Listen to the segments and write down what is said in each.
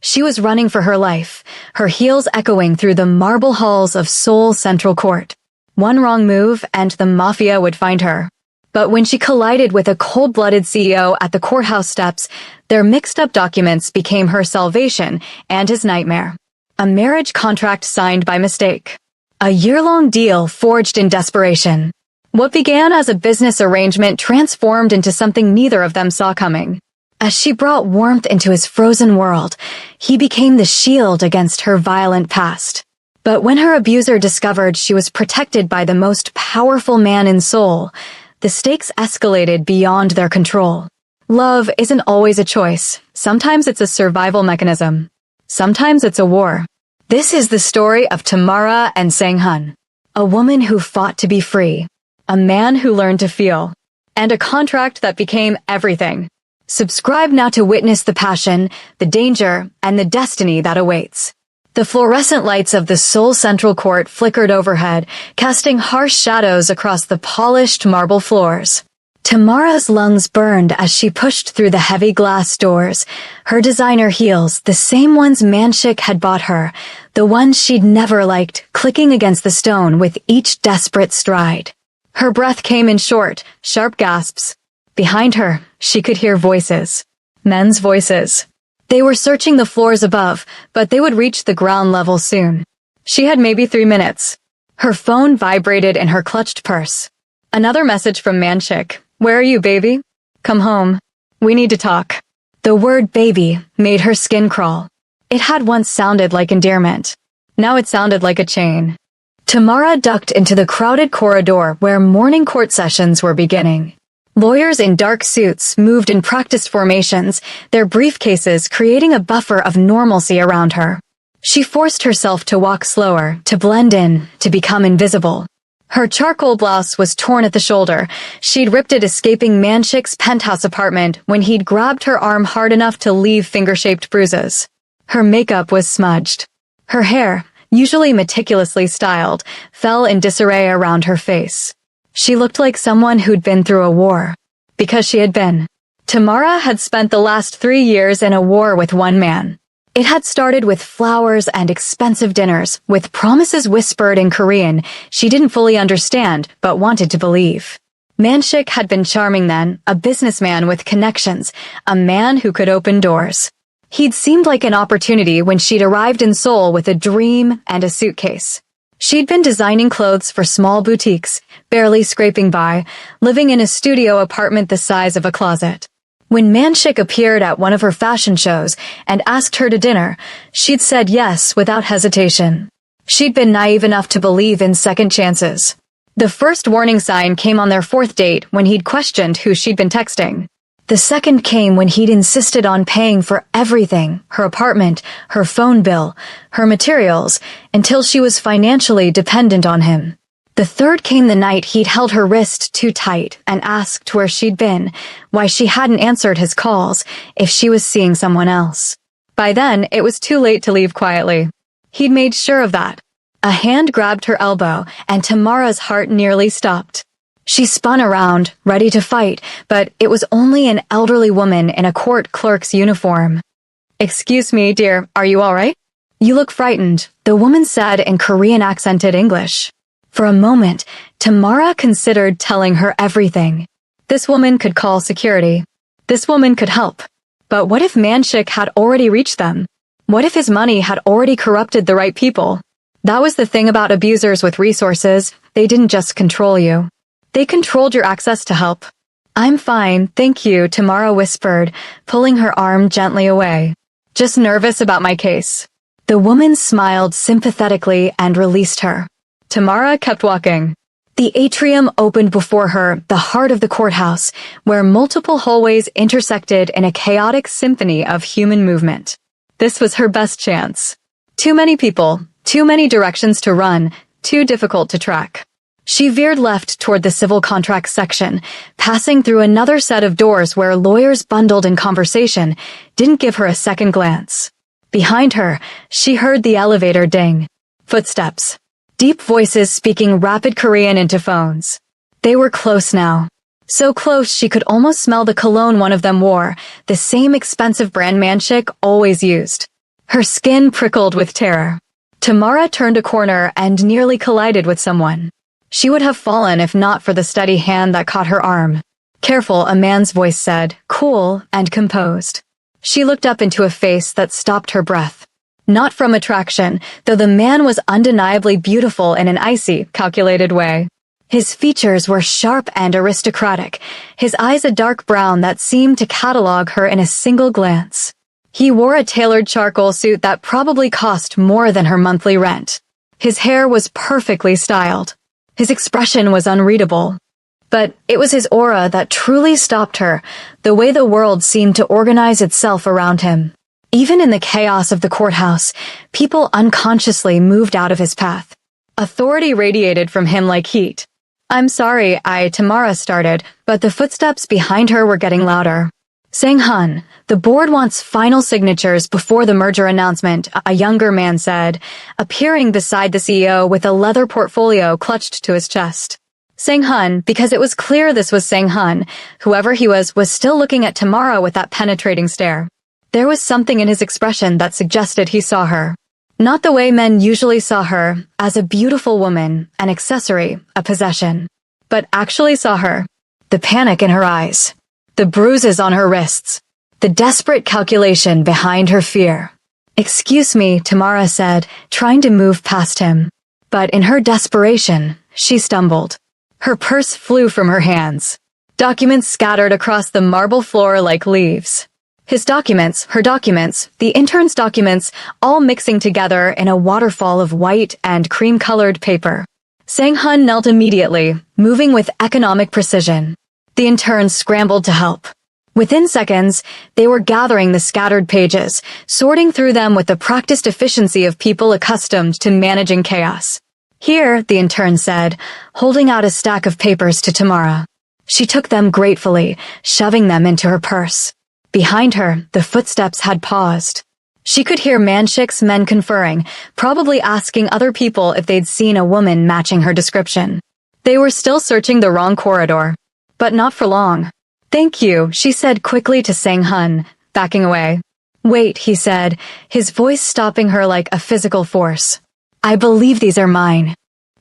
She was running for her life, her heels echoing through the marble halls of Seoul Central Court. One wrong move and the mafia would find her. But when she collided with a cold-blooded CEO at the courthouse steps, their mixed-up documents became her salvation and his nightmare. A marriage contract signed by mistake. A year-long deal forged in desperation. What began as a business arrangement transformed into something neither of them saw coming. As she brought warmth into his frozen world, he became the shield against her violent past. But when her abuser discovered she was protected by the most powerful man in Seoul, the stakes escalated beyond their control. Love isn't always a choice. Sometimes it's a survival mechanism. Sometimes it's a war. This is the story of Tamara and Sang-hun, a woman who fought to be free, a man who learned to feel, and a contract that became everything. Subscribe now to witness the passion, the danger, and the destiny that awaits. The fluorescent lights of the Seoul Central Court flickered overhead, casting harsh shadows across the polished marble floors. Tamara's lungs burned as she pushed through the heavy glass doors, her designer heels, the same ones Manshik had bought her, the ones she'd never liked, clicking against the stone with each desperate stride. Her breath came in short, sharp gasps. Behind her, she could hear voices. Men's voices. They were searching the floors above, but they would reach the ground level soon. She had maybe 3 minutes. Her phone vibrated in her clutched purse. Another message from Manshik. Where are you, baby? Come home. We need to talk. The word baby made her skin crawl. It had once sounded like endearment. Now it sounded like a chain. Tamara ducked into the crowded corridor where morning court sessions were beginning. Lawyers in dark suits moved in practiced formations, their briefcases creating a buffer of normalcy around her. She forced herself to walk slower, to blend in, to become invisible. Her charcoal blouse was torn at the shoulder. She'd ripped it escaping Manshik's penthouse apartment when he'd grabbed her arm hard enough to leave finger-shaped bruises. Her makeup was smudged. Her hair, usually meticulously styled, fell in disarray around her face. She looked like someone who'd been through a war. Because she had been. Tamara had spent the last 3 years in a war with one man. It had started with flowers and expensive dinners, with promises whispered in Korean she didn't fully understand but wanted to believe. Manshik had been charming then, a businessman with connections, a man who could open doors. He'd seemed like an opportunity when she'd arrived in Seoul with a dream and a suitcase. She'd been designing clothes for small boutiques, barely scraping by, living in a studio apartment the size of a closet. When Manshik appeared at one of her fashion shows and asked her to dinner, she'd said yes without hesitation. She'd been naive enough to believe in second chances. The first warning sign came on their 4th date when he'd questioned who she'd been texting. The second came when he'd insisted on paying for everything, her apartment, her phone bill, her materials, until she was financially dependent on him. The third came the night he'd held her wrist too tight and asked where she'd been, why she hadn't answered his calls, if she was seeing someone else. By then, it was too late to leave quietly. He'd made sure of that. A hand grabbed her elbow, and Tamara's heart nearly stopped. She spun around, ready to fight, but it was only an elderly woman in a court clerk's uniform. "Excuse me, dear, are you all right? You look frightened," the woman said in Korean accented English. For a moment, Tamara considered telling her everything. This woman could call security. This woman could help. But what if Manshik had already reached them? What if his money had already corrupted the right people? That was the thing about abusers with resources. They didn't just control you. They controlled your access to help. "I'm fine, thank you," Tamara whispered, pulling her arm gently away. "Just nervous about my case." The woman smiled sympathetically and released her. Tamara kept walking. The atrium opened before her, the heart of the courthouse, where multiple hallways intersected in a chaotic symphony of human movement. This was her best chance. Too many people, too many directions to run, too difficult to track. She veered left toward the civil contracts section, passing through another set of doors where lawyers bundled in conversation didn't give her a second glance. Behind her, she heard the elevator ding. Footsteps. Deep voices speaking rapid Korean into phones. They were close now. So close she could almost smell the cologne one of them wore, the same expensive brand Manshik always used. Her skin prickled with terror. Tamara turned a corner and nearly collided with someone. She would have fallen if not for the steady hand that caught her arm. "Careful," a man's voice said, cool and composed. She looked up into a face that stopped her breath. Not from attraction, though the man was undeniably beautiful in an icy, calculated way. His features were sharp and aristocratic, his eyes a dark brown that seemed to catalog her in a single glance. He wore a tailored charcoal suit that probably cost more than her monthly rent. His hair was perfectly styled. His expression was unreadable. But it was his aura that truly stopped her, the way the world seemed to organize itself around him. Even in the chaos of the courthouse, people unconsciously moved out of his path. Authority radiated from him like heat. "I'm sorry," Tamara started, but the footsteps behind her were getting louder. "Sang-hun, the board wants final signatures before the merger announcement," a younger man said, appearing beside the CEO with a leather portfolio clutched to his chest. Sang-hun, because it was clear this was Sang-hun, whoever he was still looking at Tamara with that penetrating stare. There was something in his expression that suggested he saw her. Not the way men usually saw her, as a beautiful woman, an accessory, a possession, but actually saw her. The panic in her eyes, the bruises on her wrists, the desperate calculation behind her fear. "Excuse me," Tamara said, trying to move past him. But in her desperation, she stumbled. Her purse flew from her hands. Documents scattered across the marble floor like leaves. His documents, her documents, the intern's documents, all mixing together in a waterfall of white and cream-colored paper. Sang-hun knelt immediately, moving with economic precision. The intern scrambled to help. Within seconds, they were gathering the scattered pages, sorting through them with the practiced efficiency of people accustomed to managing chaos. "Here," the intern said, holding out a stack of papers to Tamara. She took them gratefully, shoving them into her purse. Behind her, the footsteps had paused. She could hear Manshik's men conferring, probably asking other people if they'd seen a woman matching her description. They were still searching the wrong corridor. But not for long. "Thank you," she said quickly to Sang-hun, backing away. "Wait," he said, his voice stopping her like a physical force. "I believe these are mine."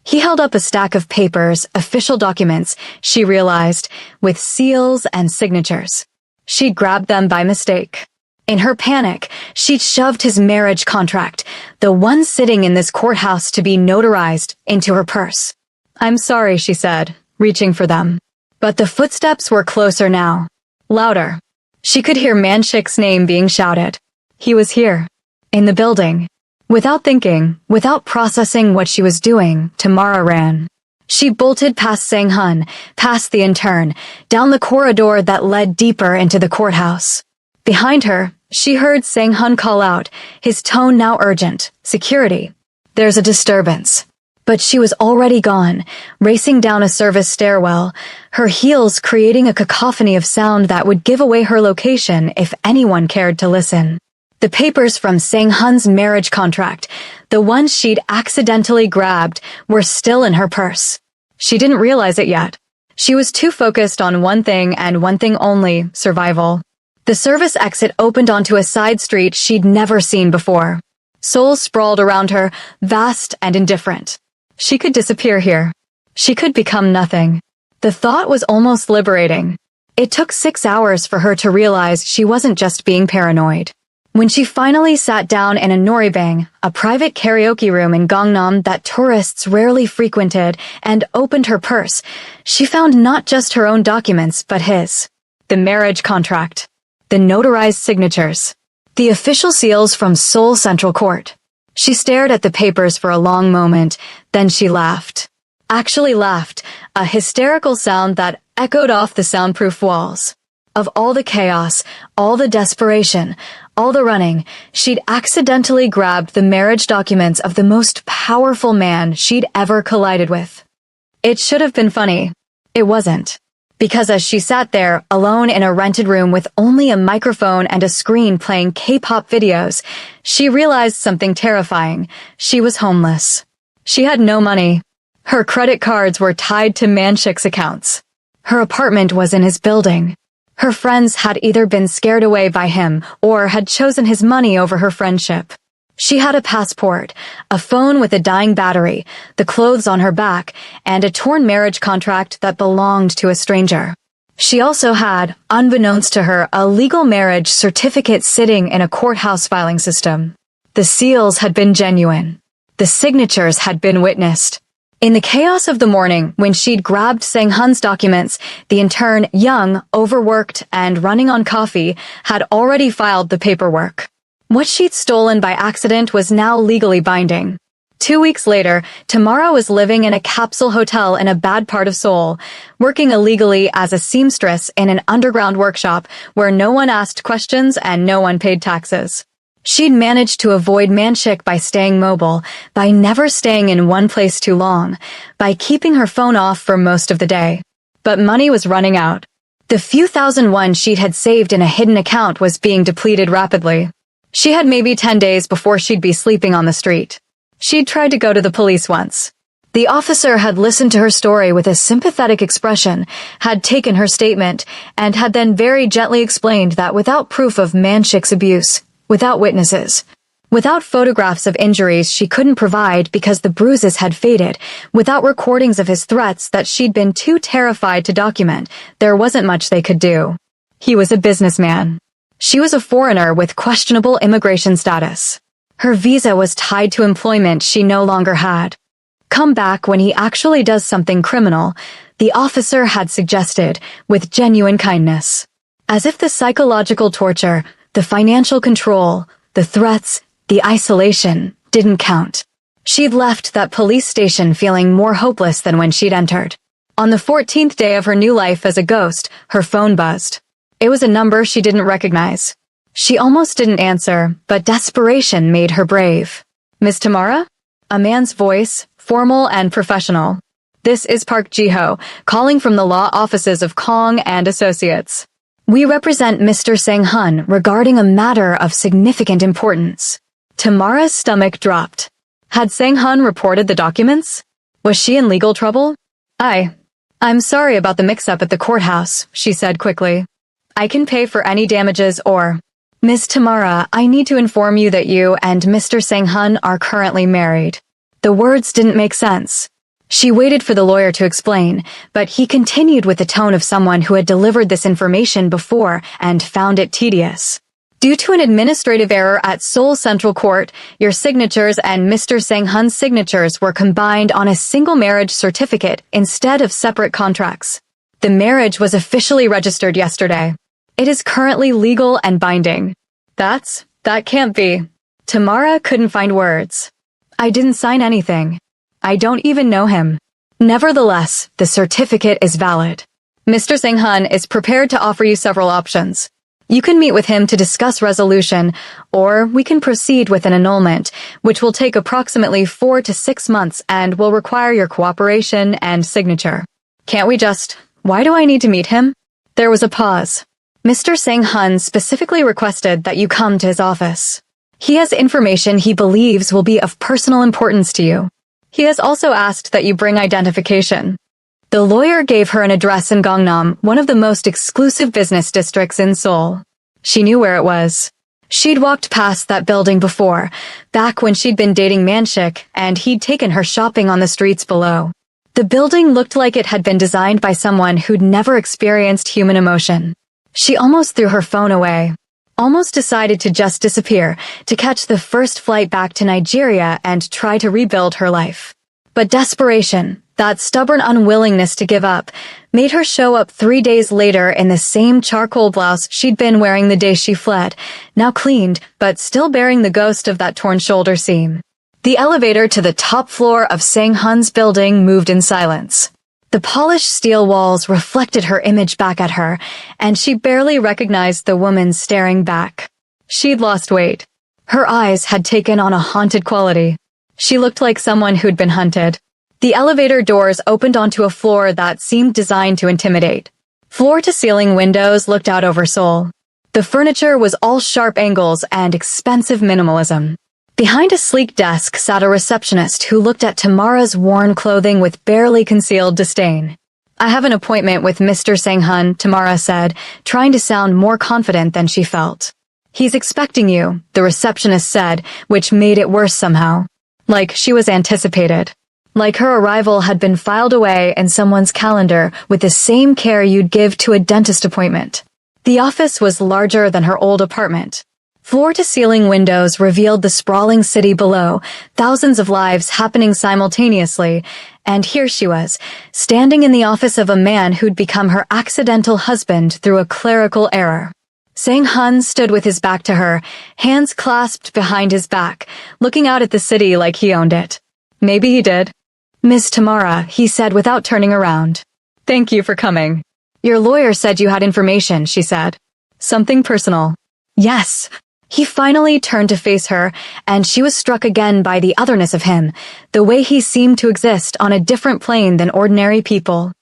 He held up a stack of papers, official documents, she realized, with seals and signatures. She'd grabbed them by mistake. In her panic, she'd shoved his marriage contract, the one sitting in this courthouse to be notarized, into her purse. "I'm sorry," she said, reaching for them. But the footsteps were closer now. Louder. She could hear Manshik's name being shouted. He was here. In the building. Without thinking, without processing what she was doing, Tamara ran. She bolted past Sang-hun, past the intern, down the corridor that led deeper into the courthouse. Behind her, she heard Sang-hun call out, his tone now urgent. "Security. There's a disturbance." But she was already gone, racing down a service stairwell, her heels creating a cacophony of sound that would give away her location if anyone cared to listen. The papers from Sang-hun's marriage contract, the ones she'd accidentally grabbed, were still in her purse. She didn't realize it yet. She was too focused on one thing and one thing only, survival. The service exit opened onto a side street she'd never seen before. Souls sprawled around her, vast and indifferent. She could disappear here. She could become nothing. The thought was almost liberating. It took 6 hours for her to realize she wasn't just being paranoid. When she finally sat down in a noribang, a private karaoke room in Gangnam that tourists rarely frequented, and opened her purse, she found not just her own documents but his. The marriage contract. The notarized signatures. The official seals from Seoul Central Court. She stared at the papers for a long moment, then she laughed. Actually laughed, a hysterical sound that echoed off the soundproof walls. Of all the chaos, all the desperation, all the running, she'd accidentally grabbed the marriage documents of the most powerful man she'd ever collided with. It should have been funny. It wasn't. Because as she sat there, alone in a rented room with only a microphone and a screen playing K-pop videos, she realized something terrifying. She was homeless. She had no money. Her credit cards were tied to Manshik's accounts. Her apartment was in his building. Her friends had either been scared away by him or had chosen his money over her friendship. She had a passport, a phone with a dying battery, the clothes on her back, and a torn marriage contract that belonged to a stranger. She also had, unbeknownst to her, a legal marriage certificate sitting in a courthouse filing system. The seals had been genuine. The signatures had been witnessed. In the chaos of the morning, when she'd grabbed Sang-hun's documents, the intern, young, overworked, and running on coffee, had already filed the paperwork. What she'd stolen by accident was now legally binding. 2 weeks later, Tamara was living in a capsule hotel in a bad part of Seoul, working illegally as a seamstress in an underground workshop where no one asked questions and no one paid taxes. She'd managed to avoid manshik by staying mobile, by never staying in one place too long, by keeping her phone off for most of the day. But money was running out. The few thousand won she'd had saved in a hidden account was being depleted rapidly. She had maybe 10 days before she'd be sleeping on the street. She'd tried to go to the police once. The officer had listened to her story with a sympathetic expression, had taken her statement, and had then very gently explained that without proof of Manshik's abuse, without witnesses, without photographs of injuries she couldn't provide because the bruises had faded, without recordings of his threats that she'd been too terrified to document, there wasn't much they could do. He was a businessman. She was a foreigner with questionable immigration status. Her visa was tied to employment she no longer had. Come back when he actually does something criminal, the officer had suggested, with genuine kindness. As if the psychological torture, the financial control, the threats, the isolation, didn't count. She'd left that police station feeling more hopeless than when she'd entered. On the 14th day of her new life as a ghost, her phone buzzed. It was a number she didn't recognize. She almost didn't answer, but desperation made her brave. Miss Tamara? A man's voice, formal and professional. This is Park Ji-ho, calling from the law offices of Kong and Associates. We represent Mr. Sang-hun regarding a matter of significant importance. Tamara's stomach dropped. Had Sang-hun reported the documents? Was she in legal trouble? I'm sorry about the mix-up at the courthouse, she said quickly. I can pay for any damages or... Miss Tamara, I need to inform you that you and Mr. Sang-hun are currently married. The words didn't make sense. She waited for the lawyer to explain, but he continued with the tone of someone who had delivered this information before and found it tedious. Due to an administrative error at Seoul Central Court, your signatures and Mr. Sang-hun's signatures were combined on a single marriage certificate instead of separate contracts. The marriage was officially registered yesterday. It is currently legal and binding. That can't be. Tamara couldn't find words. I didn't sign anything. I don't even know him. Nevertheless, the certificate is valid. Mr. Sang-hun is prepared to offer you several options. You can meet with him to discuss resolution, or we can proceed with an annulment, which will take approximately 4 to 6 months and will require your cooperation and signature. Can't we just... Why do I need to meet him? There was a pause. Mr. Sang-hun specifically requested that you come to his office. He has information he believes will be of personal importance to you. He has also asked that you bring identification. The lawyer gave her an address in Gangnam, one of the most exclusive business districts in Seoul. She knew where it was. She'd walked past that building before, back when she'd been dating Manshik, and he'd taken her shopping on the streets below. The building looked like it had been designed by someone who'd never experienced human emotion. She almost threw her phone away. Almost decided to just disappear, to catch the first flight back to Nigeria and try to rebuild her life. But desperation, that stubborn unwillingness to give up, made her show up 3 days later in the same charcoal blouse she'd been wearing the day she fled, now cleaned, but still bearing the ghost of that torn shoulder seam. The elevator to the top floor of Sang-hun's building moved in silence. The polished steel walls reflected her image back at her, and she barely recognized the woman staring back. She'd lost weight. Her eyes had taken on a haunted quality. She looked like someone who'd been hunted. The elevator doors opened onto a floor that seemed designed to intimidate. Floor-to-ceiling windows looked out over Seoul. The furniture was all sharp angles and expensive minimalism. Behind a sleek desk sat a receptionist who looked at Tamara's worn clothing with barely concealed disdain. I have an appointment with Mr. Sang-hun, Tamara said, trying to sound more confident than she felt. He's expecting you, the receptionist said, which made it worse somehow. Like she was anticipated. Like her arrival had been filed away in someone's calendar with the same care you'd give to a dentist appointment. The office was larger than her old apartment. Floor-to-ceiling windows revealed the sprawling city below, thousands of lives happening simultaneously, and here she was, standing in the office of a man who'd become her accidental husband through a clerical error. Sang-hun stood with his back to her, hands clasped behind his back, looking out at the city like he owned it. Maybe he did. "Miss Tamara," he said without turning around. "Thank you for coming." "Your lawyer said you had information," she said. "Something personal." "Yes." He finally turned to face her, and she was struck again by the otherness of him, the way he seemed to exist on a different plane than ordinary people.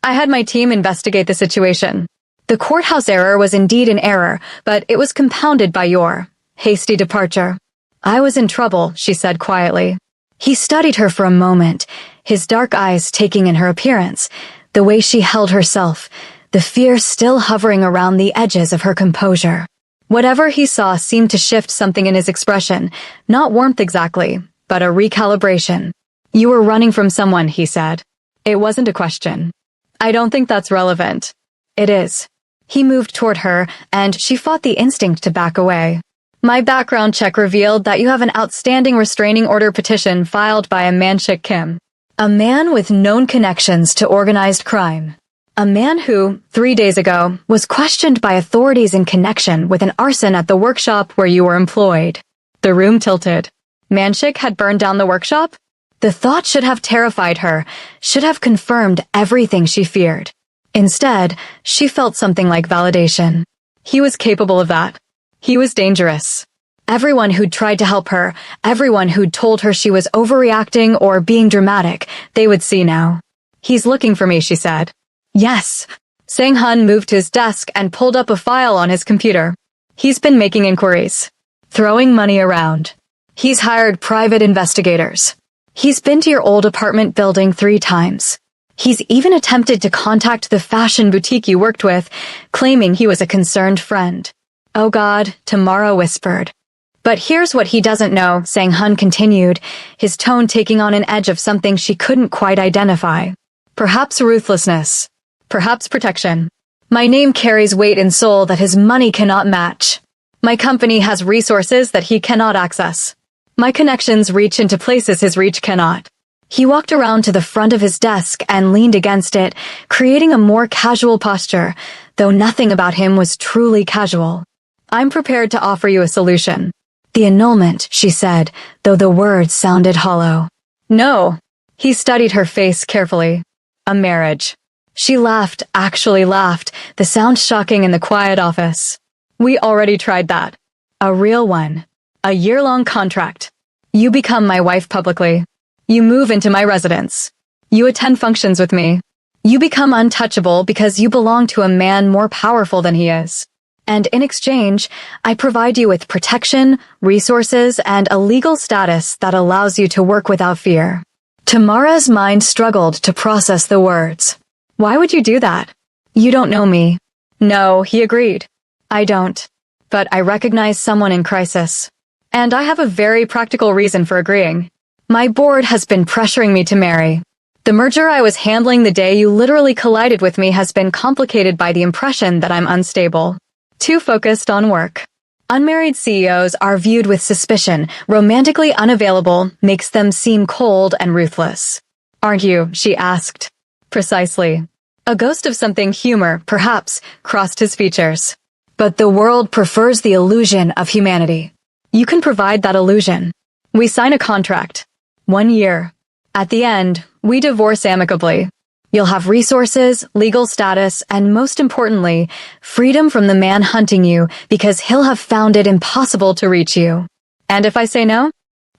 "I had my team investigate the situation. The courthouse error was indeed an error, but it was compounded by your hasty departure." "I was in trouble," she said quietly. He studied her for a moment, his dark eyes taking in her appearance, the way she held herself, the fear still hovering around the edges of her composure. Whatever he saw seemed to shift something in his expression, not warmth exactly, but a recalibration. "You were running from someone," he said. "It wasn't a question." "I don't think that's relevant." "It is." He moved toward her, and she fought the instinct to back away. "My background check revealed that you have an outstanding restraining order petition filed by a Manshik Kim. A man with known connections to organized crime. A man who, 3 days ago, was questioned by authorities in connection with an arson at the workshop where you were employed." The room tilted. Manshik had burned down the workshop? The thought should have terrified her, should have confirmed everything she feared. Instead, she felt something like validation. He was capable of that. He was dangerous. Everyone who'd tried to help her, everyone who'd told her she was overreacting or being dramatic, they would see now. "He's looking for me," she said. "Yes." Sang-hun moved to his desk and pulled up a file on his computer. "He's been making inquiries. Throwing money around. He's hired private investigators. He's been to your old apartment building 3 times. He's even attempted to contact the fashion boutique you worked with, claiming he was a concerned friend." "Oh God," Tamara whispered. "But here's what he doesn't know," Sang-hun continued, his tone taking on an edge of something she couldn't quite identify. "Perhaps ruthlessness. Perhaps protection. My name carries weight and soul that his money cannot match. My company has resources that he cannot access. My connections reach into places his reach cannot." He walked around to the front of his desk and leaned against it, creating a more casual posture, though nothing about him was truly casual. "I'm prepared to offer you a solution." "The annulment," she said, though the words sounded hollow. "No." He studied her face carefully. "A marriage." She laughed, actually laughed, the sound shocking in the quiet office. "We already tried that. A real one. A year-long contract. You become my wife publicly. You move into my residence. You attend functions with me. You become untouchable because you belong to a man more powerful than he is. And in exchange, I provide you with protection, resources, and a legal status that allows you to work without fear." Tamara's mind struggled to process the words. "Why would you do that? You don't know me." "No," he agreed. "I don't. But I recognize someone in crisis. And I have a very practical reason for agreeing. My board has been pressuring me to marry. The merger I was handling the day you literally collided with me has been complicated by the impression that I'm unstable. Too focused on work. Unmarried CEOs are viewed with suspicion. Romantically unavailable makes them seem cold and ruthless. Aren't you?" she asked. "Precisely." A ghost of something humor, perhaps, crossed his features. "But the world prefers the illusion of humanity. You can provide that illusion. We sign a contract. 1 year. At the end, we divorce amicably. You'll have resources, legal status, and most importantly, freedom from the man hunting you because he'll have found it impossible to reach you. And if I say no?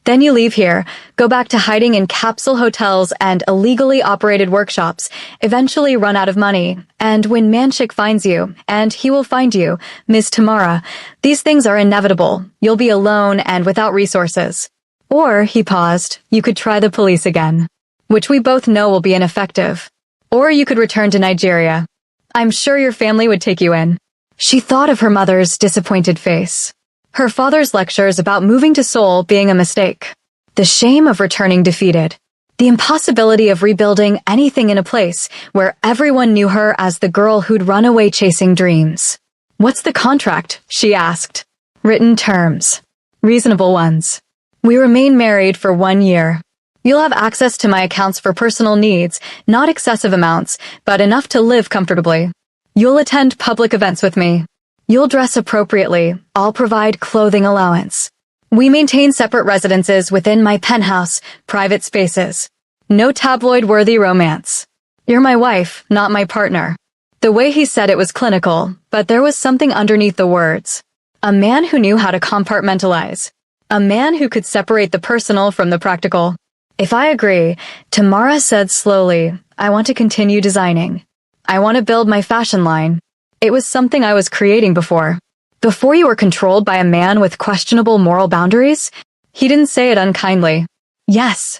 Then you leave here, go back to hiding in capsule hotels and illegally operated workshops, eventually run out of money, and when Manshik finds you, and he will find you, Ms. Tamara, these things are inevitable. You'll be alone and without resources. Or," he paused, "you could try the police again, which we both know will be ineffective. Or you could return to Nigeria. I'm sure your family would take you in." She thought of her mother's disappointed face. Her father's lectures about moving to Seoul being a mistake. The shame of returning defeated. The impossibility of rebuilding anything in a place where everyone knew her as the girl who'd run away chasing dreams. "What's the contract?" she asked. "Written terms. Reasonable ones. We remain married for 1 year. You'll have access to my accounts for personal needs, not excessive amounts, but enough to live comfortably. You'll attend public events with me. You'll dress appropriately. I'll provide clothing allowance. We maintain separate residences within my penthouse, private spaces. No tabloid-worthy romance. You're my wife, not my partner." The way he said it was clinical, but there was something underneath the words. A man who knew how to compartmentalize. A man who could separate the personal from the practical. "If I agree," Tamara said slowly, "I want to continue designing. I want to build my fashion line. It was something I was creating before. Before you were controlled by a man with questionable moral boundaries?" He didn't say it unkindly. "Yes.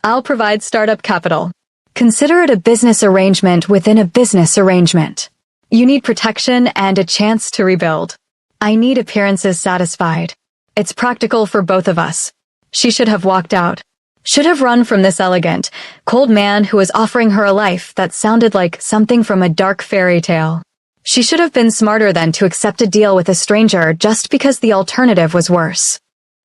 I'll provide startup capital. Consider it a business arrangement within a business arrangement. You need protection and a chance to rebuild. I need appearances satisfied. It's practical for both of us." She should have walked out. Should have run from this elegant, cold man who was offering her a life that sounded like something from a dark fairy tale. She should have been smarter than to accept a deal with a stranger just because the alternative was worse.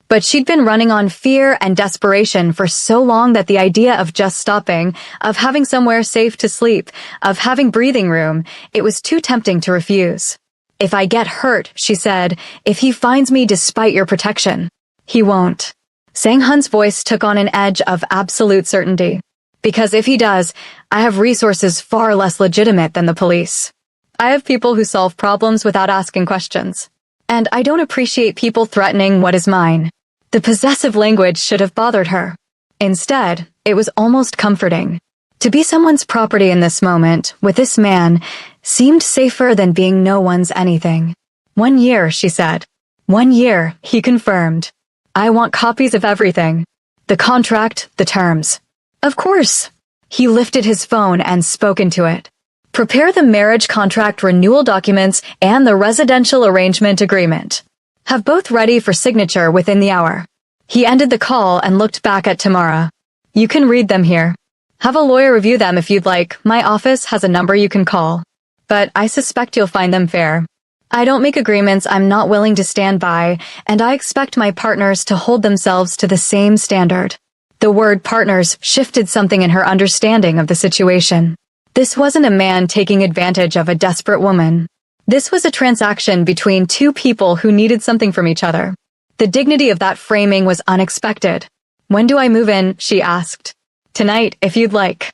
But she'd been running on fear and desperation for so long that the idea of just stopping, of having somewhere safe to sleep, of having breathing room, it was too tempting to refuse. "If I get hurt," she said, "if he finds me despite your protection." "He won't." Sang-hun's voice took on an edge of absolute certainty. "Because if he does, I have resources far less legitimate than the police. I have people who solve problems without asking questions. And I don't appreciate people threatening what is mine." The possessive language should have bothered her. Instead, it was almost comforting. To be someone's property in this moment, with this man, seemed safer than being no one's anything. 1 year, she said. 1 year, he confirmed. "I want copies of everything. The contract, the terms." "Of course." He lifted his phone and spoke into it. "Prepare the marriage contract renewal documents and the residential arrangement agreement. Have both ready for signature within the hour." He ended the call and looked back at Tamara. "You can read them here. Have a lawyer review them if you'd like. My office has a number you can call. But I suspect you'll find them fair. I don't make agreements I'm not willing to stand by, and I expect my partners to hold themselves to the same standard." The word partners shifted something in her understanding of the situation. This wasn't a man taking advantage of a desperate woman. This was a transaction between two people who needed something from each other. The dignity of that framing was unexpected. "When do I move in?" she asked. "Tonight, if you'd like.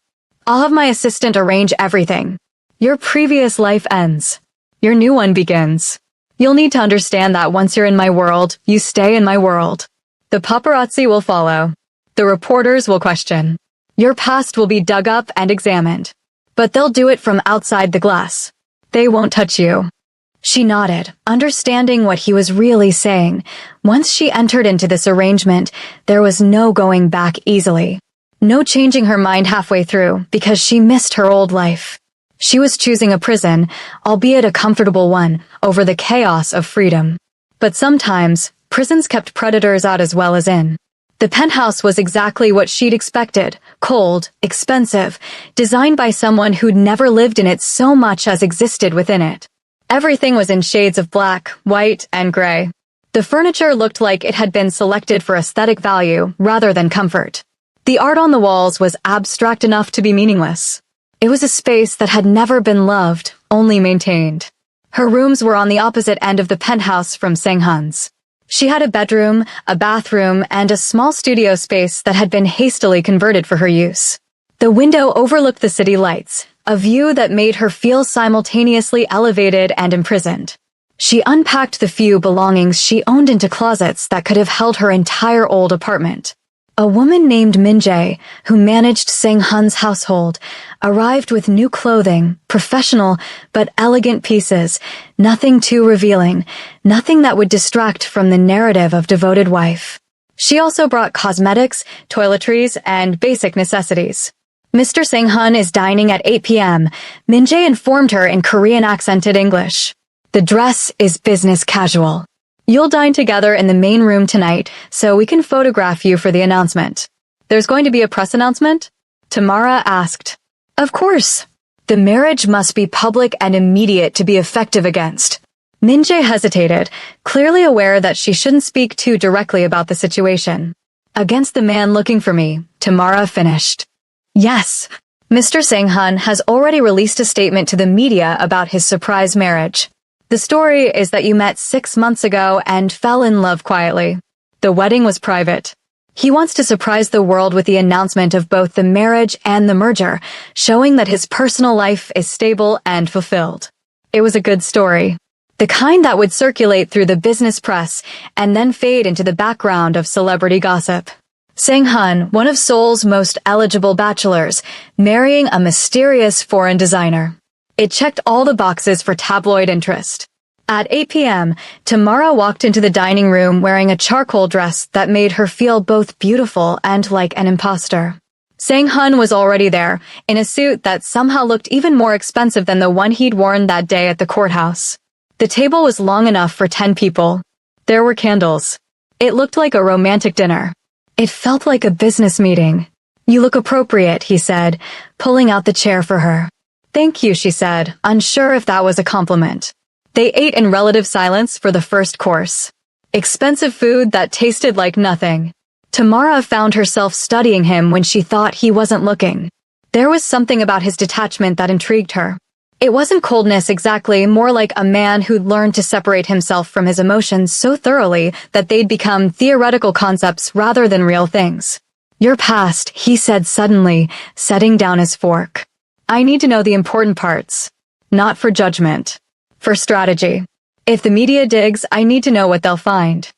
I'll have my assistant arrange everything. Your previous life ends. Your new one begins. You'll need to understand that once you're in my world, you stay in my world. The paparazzi will follow. The reporters will question. Your past will be dug up and examined. But they'll do it from outside the glass. They won't touch you." She nodded, understanding what he was really saying. Once she entered into this arrangement, there was no going back easily. No changing her mind halfway through, because she missed her old life. She was choosing a prison, albeit a comfortable one, over the chaos of freedom. But sometimes, prisons kept predators out as well as in. The penthouse was exactly what she'd expected, cold, expensive, designed by someone who'd never lived in it so much as existed within it. Everything was in shades of black, white, and gray. The furniture looked like it had been selected for aesthetic value rather than comfort. The art on the walls was abstract enough to be meaningless. It was a space that had never been loved, only maintained. Her rooms were on the opposite end of the penthouse from Sang-hun's. She had a bedroom, a bathroom, and a small studio space that had been hastily converted for her use. The window overlooked the city lights, a view that made her feel simultaneously elevated and imprisoned. She unpacked the few belongings she owned into closets that could have held her entire old apartment. A woman named Min-jae, who managed Sang-hun's household, arrived with new clothing, professional but elegant pieces, nothing too revealing, nothing that would distract from the narrative of devoted wife. She also brought cosmetics, toiletries, and basic necessities. "Mr. Sang-hun is dining at 8 p.m., Min-jae informed her in Korean accented English. "The dress is business casual. You'll dine together in the main room tonight, so we can photograph you for the announcement. There's going to be a press announcement? Tamara asked. Of course. The marriage must be public and immediate to be effective against. Min-jae hesitated, clearly aware that she shouldn't speak too directly about the situation. Against the man looking for me, Tamara finished. Yes. Mr. Sang-hun has already released a statement to the media about his surprise marriage. The story is that you met 6 months ago and fell in love quietly. The wedding was private. He wants to surprise the world with the announcement of both the marriage and the merger, showing that his personal life is stable and fulfilled. It was a good story. The kind that would circulate through the business press and then fade into the background of celebrity gossip. Sang-hun, one of Seoul's most eligible bachelors, marrying a mysterious foreign designer. It checked all the boxes for tabloid interest. At 8 p.m., Tamara walked into the dining room wearing a charcoal dress that made her feel both beautiful and like an imposter. Sang-hun was already there, in a suit that somehow looked even more expensive than the one he'd worn that day at the courthouse. The table was long enough for 10 people. There were candles. It looked like a romantic dinner. It felt like a business meeting. You look appropriate, he said, pulling out the chair for her. Thank you, she said, unsure if that was a compliment. They ate in relative silence for the first course. Expensive food that tasted like nothing. Tamara found herself studying him when she thought he wasn't looking. There was something about his detachment that intrigued her. It wasn't coldness exactly, more like a man who'd learned to separate himself from his emotions so thoroughly that they'd become theoretical concepts rather than real things. Your past, he said suddenly, setting down his fork. I need to know the important parts. Not for judgment. For strategy. If the media digs, I need to know what they'll find.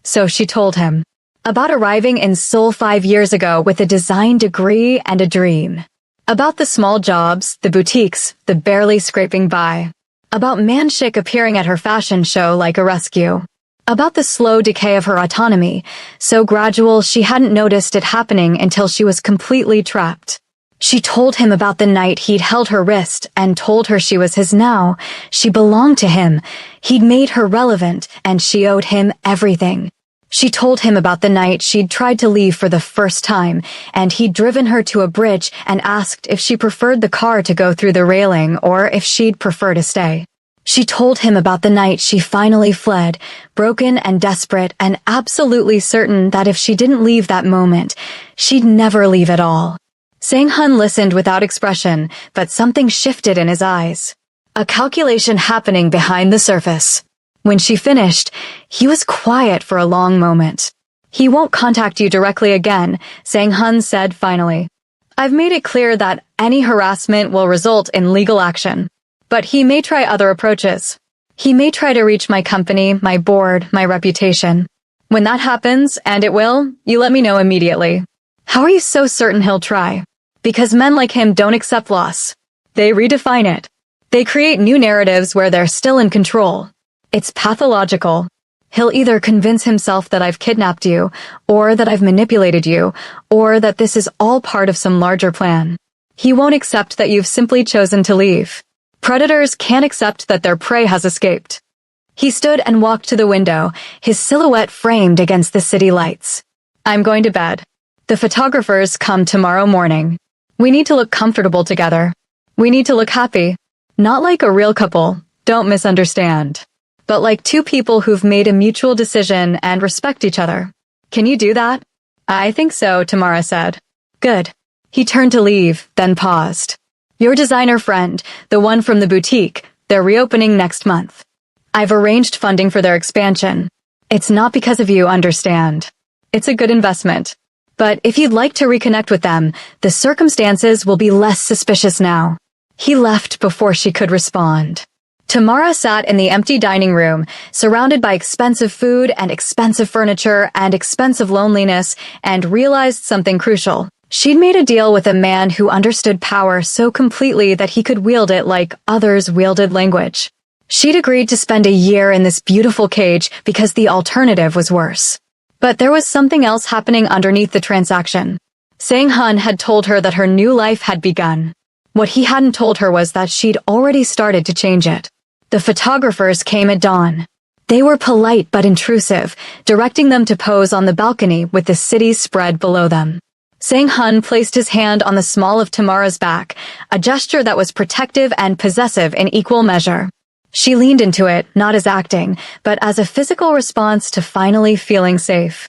So she told him. About arriving in Seoul 5 years ago with a design degree and a dream. About the small jobs, the boutiques, the barely scraping by. About Manshik appearing at her fashion show like a rescue. About the slow decay of her autonomy, so gradual she hadn't noticed it happening until she was completely trapped. She told him about the night he'd held her wrist and told her she was his now. She belonged to him. He'd made her relevant, and she owed him everything. She told him about the night she'd tried to leave for the first time, and he'd driven her to a bridge and asked if she preferred the car to go through the railing or if she'd prefer to stay. She told him about the night she finally fled, broken and desperate and absolutely certain that if she didn't leave that moment, she'd never leave at all. Sang-hun listened without expression, but something shifted in his eyes. A calculation happening behind the surface. When she finished, he was quiet for a long moment. He won't contact you directly again, Sang-hun said finally. I've made it clear that any harassment will result in legal action. But he may try other approaches. He may try to reach my company, my board, my reputation. When that happens, and it will, you let me know immediately. How are you so certain he'll try? Because men like him don't accept loss. They redefine it. They create new narratives where they're still in control. It's pathological. He'll either convince himself that I've kidnapped you, or that I've manipulated you, or that this is all part of some larger plan. He won't accept that you've simply chosen to leave. Predators can't accept that their prey has escaped. He stood and walked to the window, his silhouette framed against the city lights. I'm going to bed. The photographers come tomorrow morning. We need to look comfortable together. We need to look happy. Not like a real couple, don't misunderstand. But like two people who've made a mutual decision and respect each other. Can you do that? I think so, Tamara said. Good. He turned to leave, then paused. Your designer friend, the one from the boutique, they're reopening next month. I've arranged funding for their expansion. It's not because of you, understand. It's a good investment. But if you'd like to reconnect with them, the circumstances will be less suspicious now. He left before she could respond. Tamara sat in the empty dining room, surrounded by expensive food and expensive furniture and expensive loneliness, and realized something crucial. She'd made a deal with a man who understood power so completely that he could wield it like others wielded language. She'd agreed to spend a year in this beautiful cage because the alternative was worse. But there was something else happening underneath the transaction. Sang-hun had told her that her new life had begun. What he hadn't told her was that she'd already started to change it. The photographers came at dawn. They were polite but intrusive, directing them to pose on the balcony with the city spread below them. Sang-hun placed his hand on the small of Tamara's back, a gesture that was protective and possessive in equal measure. She leaned into it, not as acting, but as a physical response to finally feeling safe.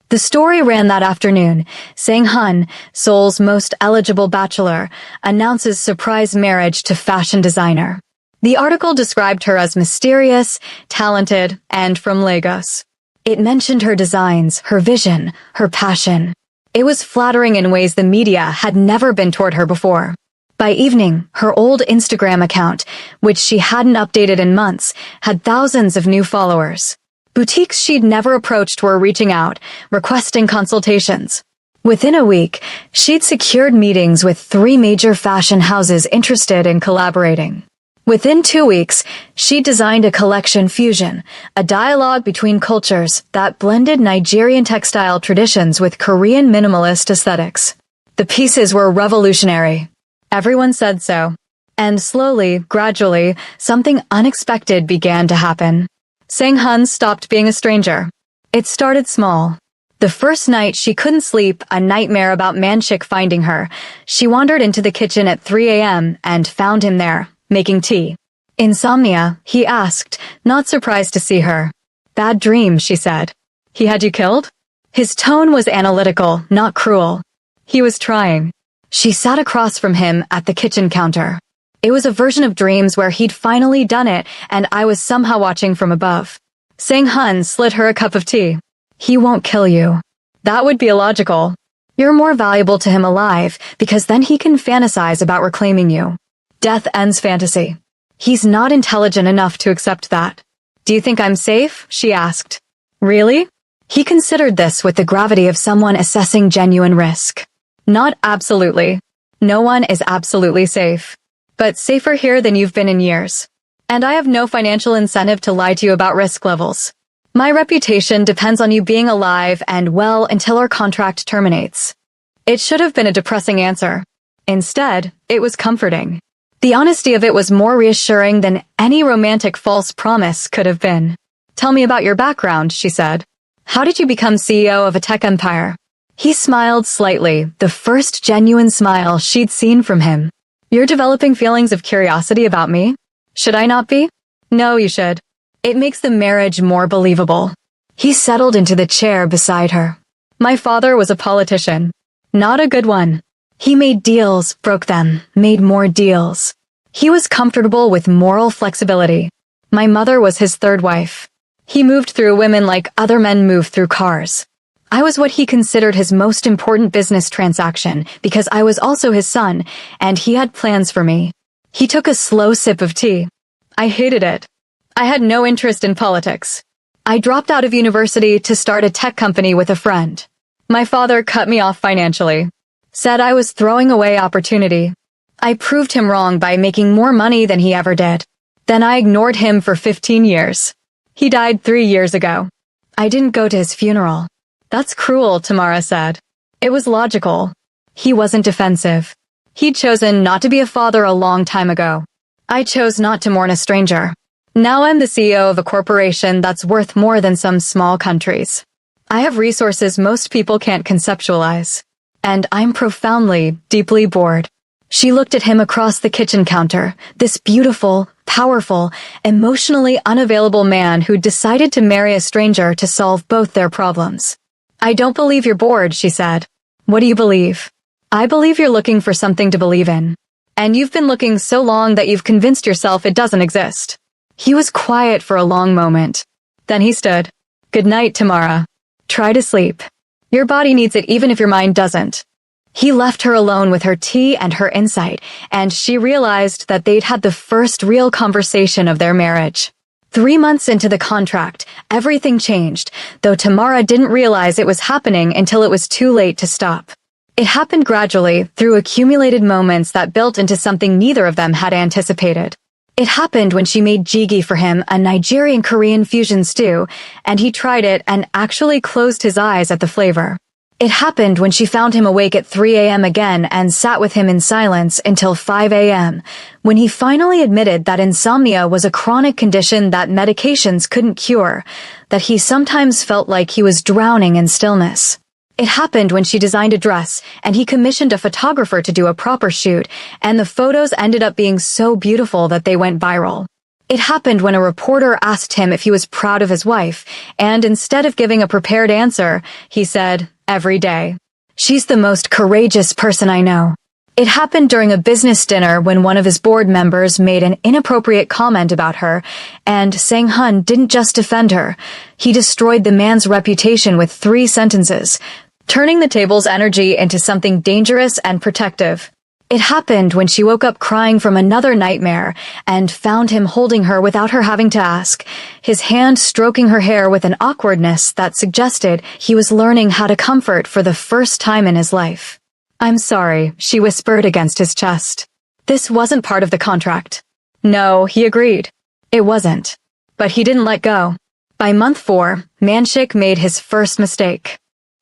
The story ran that afternoon. Sang-hun, Seoul's most eligible bachelor, announces surprise marriage to fashion designer. The article described her as mysterious, talented, and from Lagos. It mentioned her designs, her vision, her passion. It was flattering in ways the media had never been toward her before. By evening, her old Instagram account, which she hadn't updated in months, had thousands of new followers. Boutiques she'd never approached were reaching out, requesting consultations. Within a week, she'd secured meetings with 3 major fashion houses interested in collaborating. Within 2 weeks, she designed a collection fusion, a dialogue between cultures that blended Nigerian textile traditions with Korean minimalist aesthetics. The pieces were revolutionary. Everyone said so. And slowly, gradually, something unexpected began to happen. Sang-hun stopped being a stranger. It started small. The first night she couldn't sleep, a nightmare about Manchik finding her. She wandered into the kitchen at 3 a.m. and found him there, making tea. Insomnia, he asked, not surprised to see her. Bad dream, she said. He had you killed? His tone was analytical, not cruel. He was trying. She sat across from him at the kitchen counter. It was a version of dreams where he'd finally done it, and I was somehow watching from above. Sang-hun slid her a cup of tea. He won't kill you. That would be illogical. You're more valuable to him alive, because then he can fantasize about reclaiming you. Death ends fantasy. He's not intelligent enough to accept that. Do you think I'm safe? She asked. Really? He considered this with the gravity of someone assessing genuine risk. Not absolutely. No one is absolutely safe. But safer here than you've been in years. And I have no financial incentive to lie to you about risk levels. My reputation depends on you being alive and well until our contract terminates. It should have been a depressing answer. Instead, it was comforting. The honesty of it was more reassuring than any romantic false promise could have been. Tell me about your background, she said. How did you become CEO of a tech empire? He smiled slightly, the first genuine smile she'd seen from him. You're developing feelings of curiosity about me? Should I not be? No, you should. It makes the marriage more believable. He settled into the chair beside her. My father was a politician. Not a good one. He made deals, broke them, made more deals. He was comfortable with moral flexibility. My mother was his third wife. He moved through women like other men move through cars. I was what he considered his most important business transaction because I was also his son, and he had plans for me. He took a slow sip of tea. I hated it. I had no interest in politics. I dropped out of university to start a tech company with a friend. My father cut me off financially. Said I was throwing away opportunity. I proved him wrong by making more money than he ever did. Then I ignored him for 15 years. He died 3 years ago. I didn't go to his funeral. That's cruel, Tamara said. It was logical. He wasn't defensive. He'd chosen not to be a father a long time ago. I chose not to mourn a stranger. Now I'm the CEO of a corporation that's worth more than some small countries. I have resources most people can't conceptualize. And I'm profoundly, deeply bored. She looked at him across the kitchen counter, this beautiful, powerful, emotionally unavailable man who decided to marry a stranger to solve both their problems. I don't believe you're bored, she said. What do you believe? I believe you're looking for something to believe in. And you've been looking so long that you've convinced yourself it doesn't exist. He was quiet for a long moment. Then he stood. Good night, Tamara. Try to sleep. Your body needs it even if your mind doesn't. He left her alone with her tea and her insight, and she realized that they'd had the first real conversation of their marriage. 3 months into the contract, everything changed, though Tamara didn't realize it was happening until it was too late to stop. It happened gradually, through accumulated moments that built into something neither of them had anticipated. It happened when she made jjigae for him, a Nigerian-Korean fusion stew, and he tried it and actually closed his eyes at the flavor. It happened when she found him awake at 3 a.m. again and sat with him in silence until 5 a.m., when he finally admitted that insomnia was a chronic condition that medications couldn't cure, that he sometimes felt like he was drowning in stillness. It happened when she designed a dress, and he commissioned a photographer to do a proper shoot, and the photos ended up being so beautiful that they went viral. It happened when a reporter asked him if he was proud of his wife, and instead of giving a prepared answer, he said, "Every day. She's the most courageous person I know." It happened during a business dinner when one of his board members made an inappropriate comment about her, and Sang-hun didn't just defend her. He destroyed the man's reputation with 3 sentences, turning the table's energy into something dangerous and protective. It happened when she woke up crying from another nightmare and found him holding her without her having to ask, his hand stroking her hair with an awkwardness that suggested he was learning how to comfort for the first time in his life. "I'm sorry," she whispered against his chest. This wasn't part of the contract. No, he agreed. It wasn't. But he didn't let go. By month 4, Manshik made his first mistake.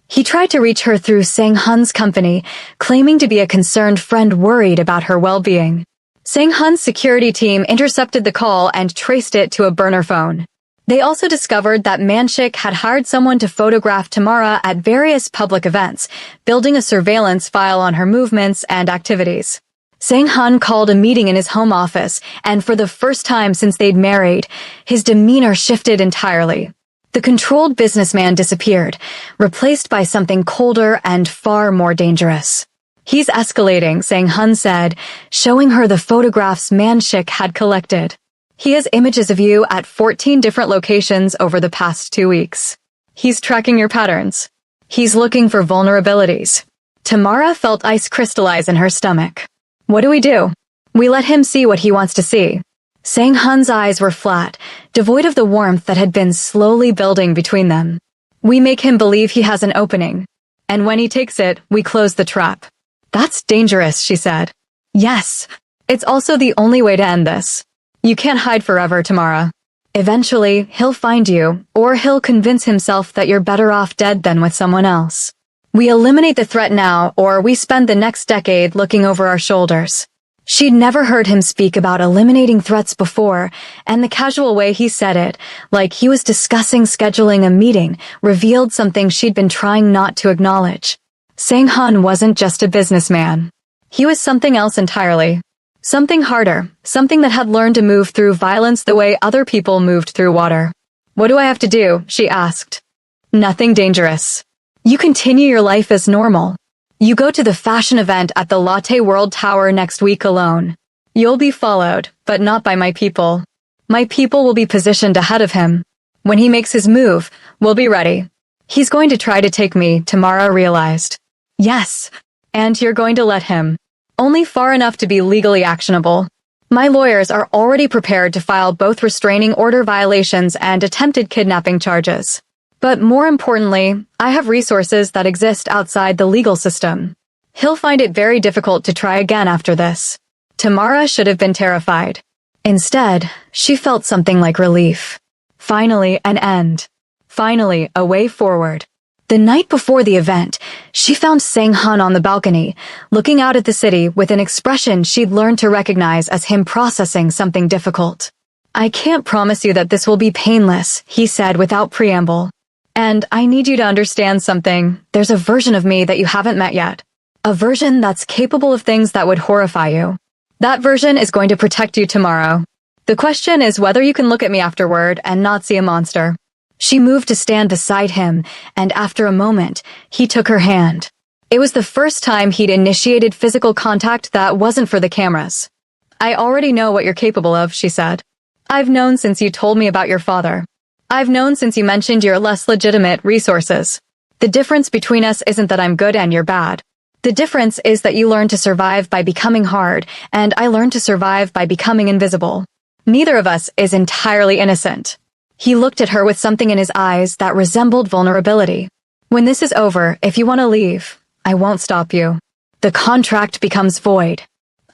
He tried to reach her through Sang-hun's company, claiming to be a concerned friend worried about her well-being. Sang-hun's security team intercepted the call and traced it to a burner phone. They also discovered that Manshik had hired someone to photograph Tamara at various public events, building a surveillance file on her movements and activities. Sang-hun called a meeting in his home office, and for the first time since they'd married, his demeanor shifted entirely. The controlled businessman disappeared, replaced by something colder and far more dangerous. "He's escalating," Sang-hun said, showing her the photographs Manshik had collected. "He has images of you at 14 different locations over the past 2 weeks. He's tracking your patterns. He's looking for vulnerabilities." Tamara felt ice crystallize in her stomach. "What do we do?" "We let him see what he wants to see." Sang-hun's eyes were flat, devoid of the warmth that had been slowly building between them. "We make him believe he has an opening. And when he takes it, we close the trap." "That's dangerous," she said. "Yes. It's also the only way to end this. You can't hide forever, Tamara. Eventually, he'll find you, or he'll convince himself that you're better off dead than with someone else. We eliminate the threat now, or we spend the next decade looking over our shoulders." She'd never heard him speak about eliminating threats before, and the casual way he said it, like he was discussing scheduling a meeting, revealed something she'd been trying not to acknowledge. Sang-hun wasn't just a businessman. He was something else entirely. Something harder, something that had learned to move through violence the way other people moved through water. "What do I have to do?" she asked. "Nothing dangerous. You continue your life as normal. You go to the fashion event at the Latte World Tower next week alone. You'll be followed, but not by my people. My people will be positioned ahead of him. When he makes his move, we'll be ready. He's going to try to take me," Tamara realized. "Yes, and you're going to let him. Only far enough to be legally actionable. My lawyers are already prepared to file both restraining order violations and attempted kidnapping charges. But more importantly, I have resources that exist outside the legal system. He'll find it very difficult to try again after this." Tamara should have been terrified. Instead, she felt something like relief. Finally, an end. Finally, a way forward. The night before the event, she found Sang-hun on the balcony, looking out at the city with an expression she'd learned to recognize as him processing something difficult. "I can't promise you that this will be painless," he said without preamble. "And I need you to understand something. There's a version of me that you haven't met yet. A version that's capable of things that would horrify you. That version is going to protect you tomorrow. The question is whether you can look at me afterward and not see a monster." She moved to stand beside him, and after a moment, he took her hand. It was the first time he'd initiated physical contact that wasn't for the cameras. "I already know what you're capable of," she said. "I've known since you told me about your father. I've known since you mentioned your less legitimate resources. The difference between us isn't that I'm good and you're bad. The difference is that you learned to survive by becoming hard, and I learned to survive by becoming invisible. Neither of us is entirely innocent." He looked at her with something in his eyes that resembled vulnerability. "When this is over, if you want to leave, I won't stop you. The contract becomes void.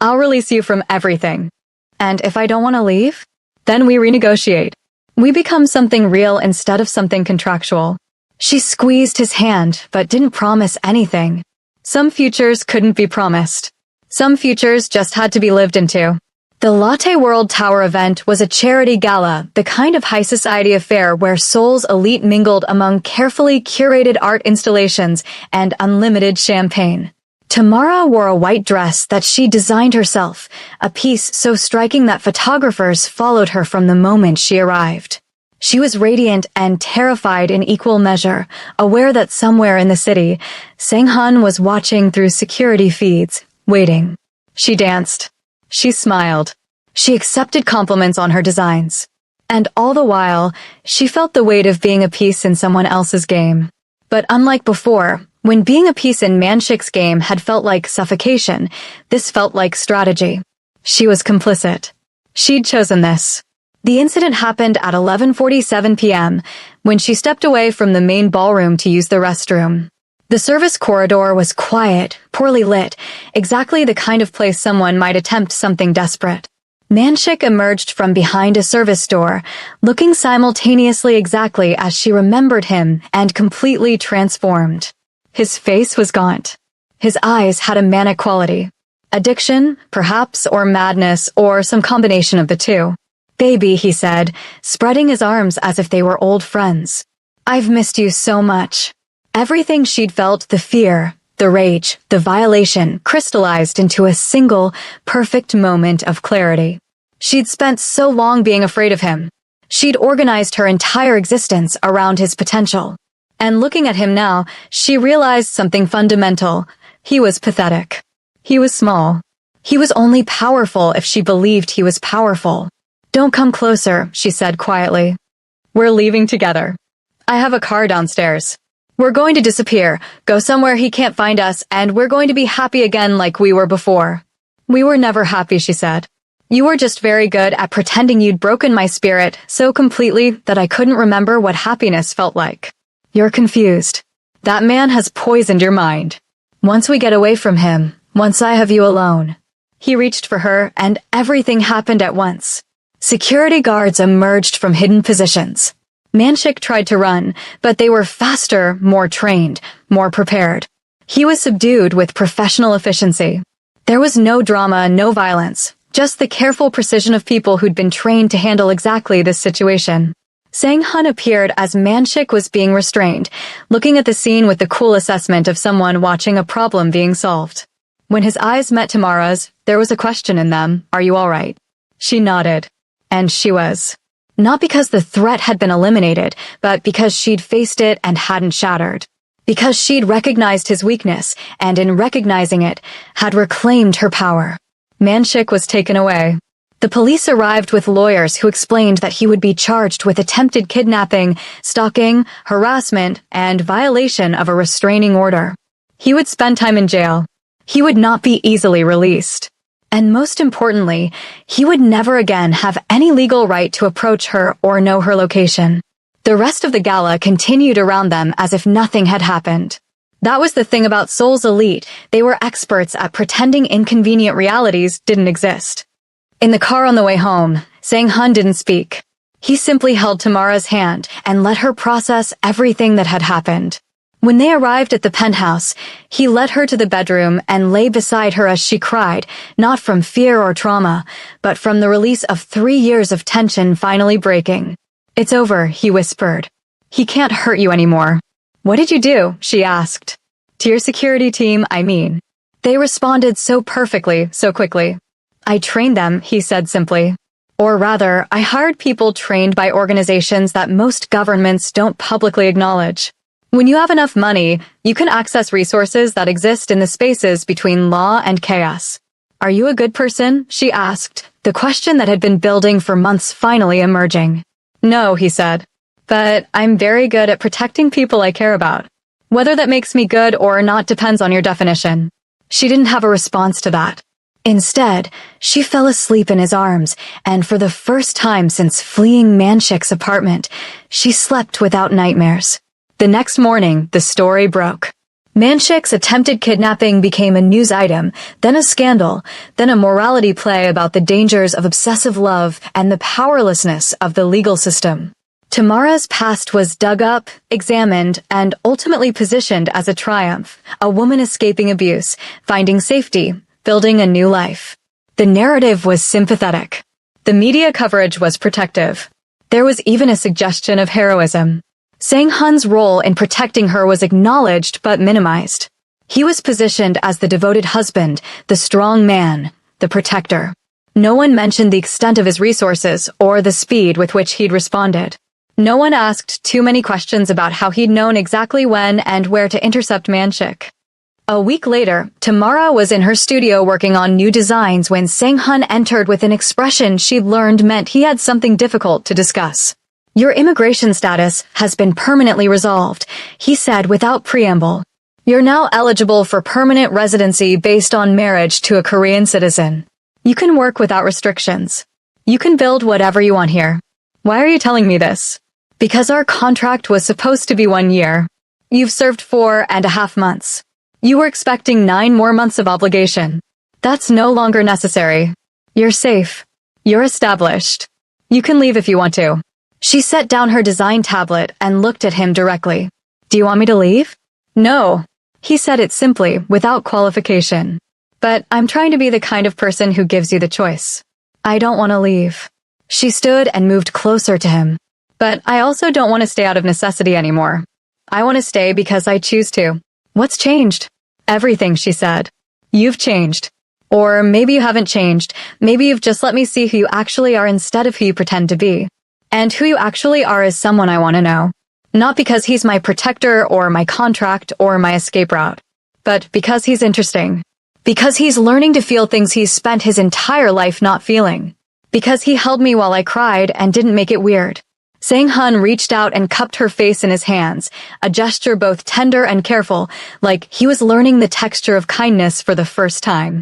I'll release you from everything. And if I don't want to leave, then we renegotiate. We become something real instead of something contractual. She squeezed his hand, but didn't promise anything. Some futures couldn't be promised. Some futures just had to be lived into. The Latte World Tower event was a charity gala, the kind of high society affair where Seoul's elite mingled among carefully curated art installations and unlimited champagne. Tamara wore a white dress that she designed herself, a piece so striking that photographers followed her from the moment she arrived. She was radiant and terrified in equal measure, aware that somewhere in the city, Sang-hun was watching through security feeds, waiting. She danced. She smiled. She accepted compliments on her designs. And all the while, she felt the weight of being a piece in someone else's game. But unlike before, when being a piece in Manshik's game had felt like suffocation, this felt like strategy. She was complicit. She'd chosen this. The incident happened at 11:47 p.m., when she stepped away from the main ballroom to use the restroom. The service corridor was quiet, poorly lit, exactly the kind of place someone might attempt something desperate. Manshik emerged from behind a service door, looking simultaneously exactly as she remembered him and completely transformed. His face was gaunt. His eyes had a manic quality. Addiction, perhaps, or madness, or some combination of the two. "Baby," he said, spreading his arms as if they were old friends. "I've missed you so much." Everything she'd felt, the fear, the rage, the violation, crystallized into a single, perfect moment of clarity. She'd spent so long being afraid of him. She'd organized her entire existence around his potential. And looking at him now, she realized something fundamental. He was pathetic. He was small. He was only powerful if she believed he was powerful. "Don't come closer," she said quietly. "We're leaving together. I have a car downstairs. We're going to disappear, go somewhere he can't find us, and we're going to be happy again like we were before." "We were never happy," she said. "You were just very good at pretending you'd broken my spirit so completely that I couldn't remember what happiness felt like. You're confused. That man has poisoned your mind. Once we get away from him, once I have you alone." He reached for her, and everything happened at once. Security guards emerged from hidden positions. Manshik tried to run, but they were faster, more trained, more prepared. He was subdued with professional efficiency. There was no drama, no violence, just the careful precision of people who'd been trained to handle exactly this situation. Sang-hun appeared as Manshik was being restrained, looking at the scene with the cool assessment of someone watching a problem being solved. When his eyes met Tamara's, there was a question in them. "Are you all right?" She nodded. And she was. Not because the threat had been eliminated, but because she'd faced it and hadn't shattered. Because she'd recognized his weakness, and in recognizing it, had reclaimed her power. Manshik was taken away. The police arrived with lawyers who explained that he would be charged with attempted kidnapping, stalking, harassment, and violation of a restraining order. He would spend time in jail. He would not be easily released. And most importantly, he would never again have any legal right to approach her or know her location. The rest of the gala continued around them as if nothing had happened. That was the thing about Seoul's elite. They were experts at pretending inconvenient realities didn't exist. In the car on the way home, Sang-hun didn't speak. He simply held Tamara's hand and let her process everything that had happened. When they arrived at the penthouse, he led her to the bedroom and lay beside her as she cried, not from fear or trauma, but from the release of 3 years of tension finally breaking. "It's over," he whispered. "He can't hurt you anymore." "What did you do?" she asked. "To your security team, I mean." They responded so perfectly, so quickly. "I trained them," he said simply. "Or rather, I hired people trained by organizations that most governments don't publicly acknowledge. When you have enough money, you can access resources that exist in the spaces between law and chaos." "Are you a good person?" she asked, the question that had been building for months finally emerging. "No," he said. "But I'm very good at protecting people I care about. Whether that makes me good or not depends on your definition." She didn't have a response to that. Instead, she fell asleep in his arms, and for the first time since fleeing Manshik's apartment, she slept without nightmares. The next morning, the story broke. Manshik's attempted kidnapping became a news item, then a scandal, then a morality play about the dangers of obsessive love and the powerlessness of the legal system. Tamara's past was dug up, examined, and ultimately positioned as a triumph, a woman escaping abuse, finding safety, building a new life. The narrative was sympathetic. The media coverage was protective. There was even a suggestion of heroism. Sang-hun's role in protecting her was acknowledged but minimized. He was positioned as the devoted husband, the strong man, the protector. No one mentioned the extent of his resources or the speed with which he'd responded. No one asked too many questions about how he'd known exactly when and where to intercept Manchik. A week later, Tamara was in her studio working on new designs when Sang-hun entered with an expression she'd learned meant he had something difficult to discuss. "Your immigration status has been permanently resolved," he said without preamble. "You're now eligible for permanent residency based on marriage to a Korean citizen. You can work without restrictions. You can build whatever you want here. Why are you telling me this? Because our contract was supposed to be 1 year. You've served 4.5 months. You were expecting 9 more months of obligation. That's no longer necessary. You're safe. You're established. You can leave if you want to." She set down her design tablet and looked at him directly. "Do you want me to leave?" "No." He said it simply, without qualification. "But I'm trying to be the kind of person who gives you the choice. I don't want to leave." She stood and moved closer to him. "But I also don't want to stay out of necessity anymore. I want to stay because I choose to." "What's changed?" "Everything," she said. "You've changed. Or maybe you haven't changed. Maybe you've just let me see who you actually are instead of who you pretend to be. And who you actually are is someone I want to know. Not because he's my protector or my contract or my escape route, but because he's interesting. Because he's learning to feel things he's spent his entire life not feeling. Because he held me while I cried and didn't make it weird." Sang-hun reached out and cupped her face in his hands, a gesture both tender and careful, like he was learning the texture of kindness for the first time.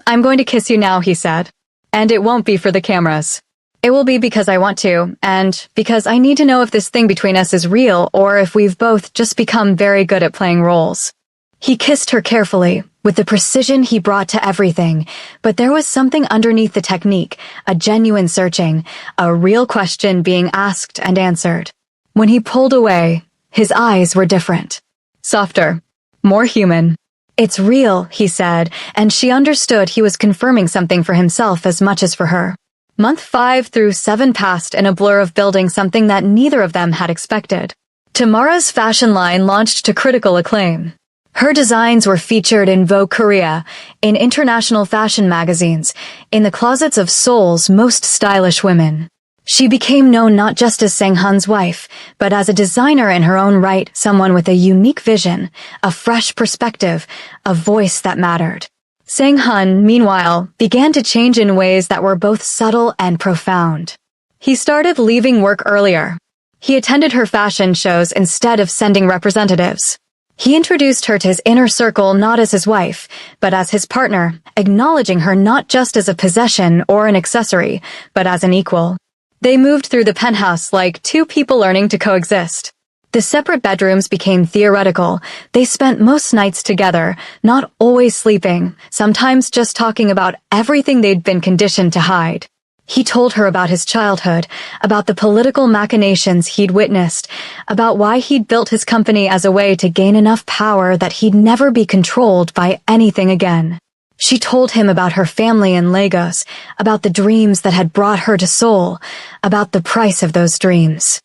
"I'm going to kiss you now," he said. "And it won't be for the cameras. It will be because I want to, and because I need to know if this thing between us is real or if we've both just become very good at playing roles." He kissed her carefully, with the precision he brought to everything, but there was something underneath the technique, a genuine searching, a real question being asked and answered. When he pulled away, his eyes were different. Softer. More human. "It's real," he said, and she understood he was confirming something for himself as much as for her. Month 5 through 7 passed in a blur of building something that neither of them had expected. Tamara's fashion line launched to critical acclaim. Her designs were featured in Vogue Korea, in international fashion magazines, in the closets of Seoul's most stylish women. She became known not just as Sang-hun's wife, but as a designer in her own right, someone with a unique vision, a fresh perspective, a voice that mattered. Sang-hun, meanwhile, began to change in ways that were both subtle and profound. He started leaving work earlier. He attended her fashion shows instead of sending representatives. He introduced her to his inner circle not as his wife, but as his partner, acknowledging her not just as a possession or an accessory, but as an equal. They moved through the penthouse like two people learning to coexist. The separate bedrooms became theoretical. They spent most nights together, not always sleeping, sometimes just talking about everything they'd been conditioned to hide. He told her about his childhood, about the political machinations he'd witnessed, about why he'd built his company as a way to gain enough power that he'd never be controlled by anything again. She told him about her family in Lagos, about the dreams that had brought her to Seoul, about the price of those dreams.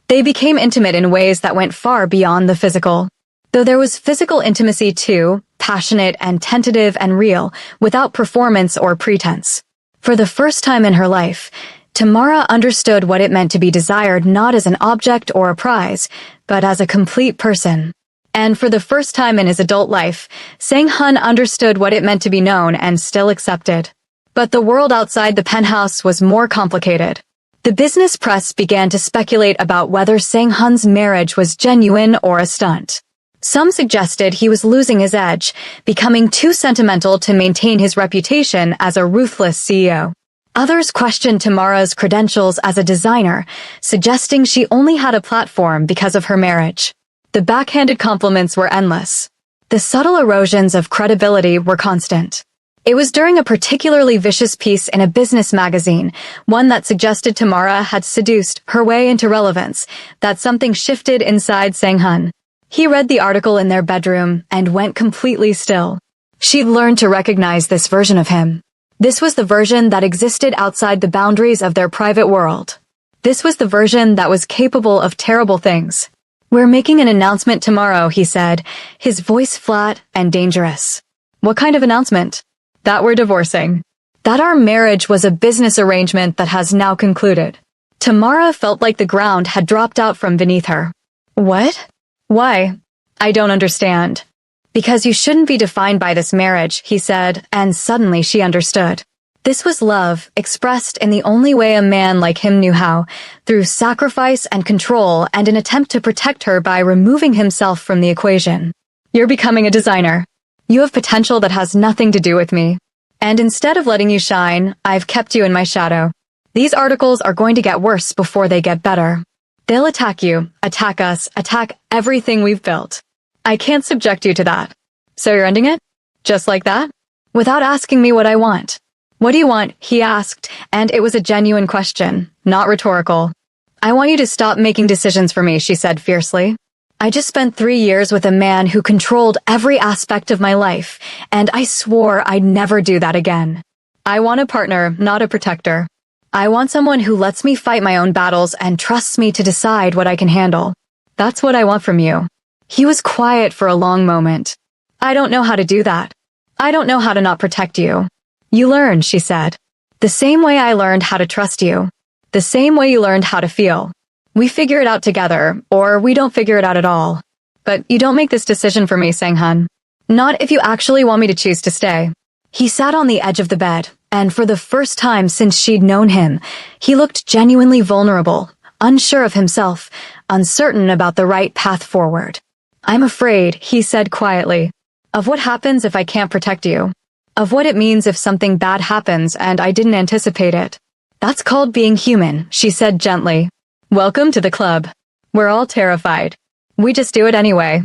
They became intimate in ways that went far beyond the physical. Though there was physical intimacy too, passionate and tentative and real, without performance or pretense. For the first time in her life, Tamara understood what it meant to be desired not as an object or a prize, but as a complete person. And for the first time in his adult life, Sang-hun understood what it meant to be known and still accepted. But the world outside the penthouse was more complicated. The business press began to speculate about whether Sang-hun's marriage was genuine or a stunt. Some suggested he was losing his edge, becoming too sentimental to maintain his reputation as a ruthless CEO. Others questioned Tamara's credentials as a designer, suggesting she only had a platform because of her marriage. The backhanded compliments were endless. The subtle erosions of credibility were constant. It was during a particularly vicious piece in a business magazine, one that suggested Tamara had seduced her way into relevance, that something shifted inside Sang-hun. He read the article in their bedroom and went completely still. She'd learned to recognize this version of him. This was the version that existed outside the boundaries of their private world. This was the version that was capable of terrible things. "We're making an announcement tomorrow," he said, his voice flat and dangerous. "What kind of announcement?" "That we're divorcing. That our marriage was a business arrangement that has now concluded." Tamara felt like the ground had dropped out from beneath her. "What? Why? I don't understand." "Because you shouldn't be defined by this marriage," he said, and suddenly she understood. This was love, expressed in the only way a man like him knew how, through sacrifice and control and an attempt to protect her by removing himself from the equation. "You're becoming a designer. You have potential that has nothing to do with me. And instead of letting you shine, I've kept you in my shadow. These articles are going to get worse before they get better. They'll attack you, attack us, attack everything we've built. I can't subject you to that. So you're ending it? Just like that? Without asking me what I want." "What do you want?" he asked, and it was a genuine question, not rhetorical. "I want you to stop making decisions for me," she said fiercely. "I just spent 3 years with a man who controlled every aspect of my life, and I swore I'd never do that again. I want a partner, not a protector. I want someone who lets me fight my own battles and trusts me to decide what I can handle. That's what I want from you." He was quiet for a long moment. "I don't know how to do that. I don't know how to not protect you." "You learn," she said. "The same way I learned how to trust you. The same way you learned how to feel. We figure it out together, or we don't figure it out at all. But you don't make this decision for me, Sang-hun. Not if you actually want me to choose to stay." He sat on the edge of the bed, and for the first time since she'd known him, he looked genuinely vulnerable, unsure of himself, uncertain about the right path forward. "I'm afraid," he said quietly, "of what happens if I can't protect you. Of what it means if something bad happens and I didn't anticipate it. That's called being human," she said gently. "Welcome to the club. We're all terrified. We just do it anyway."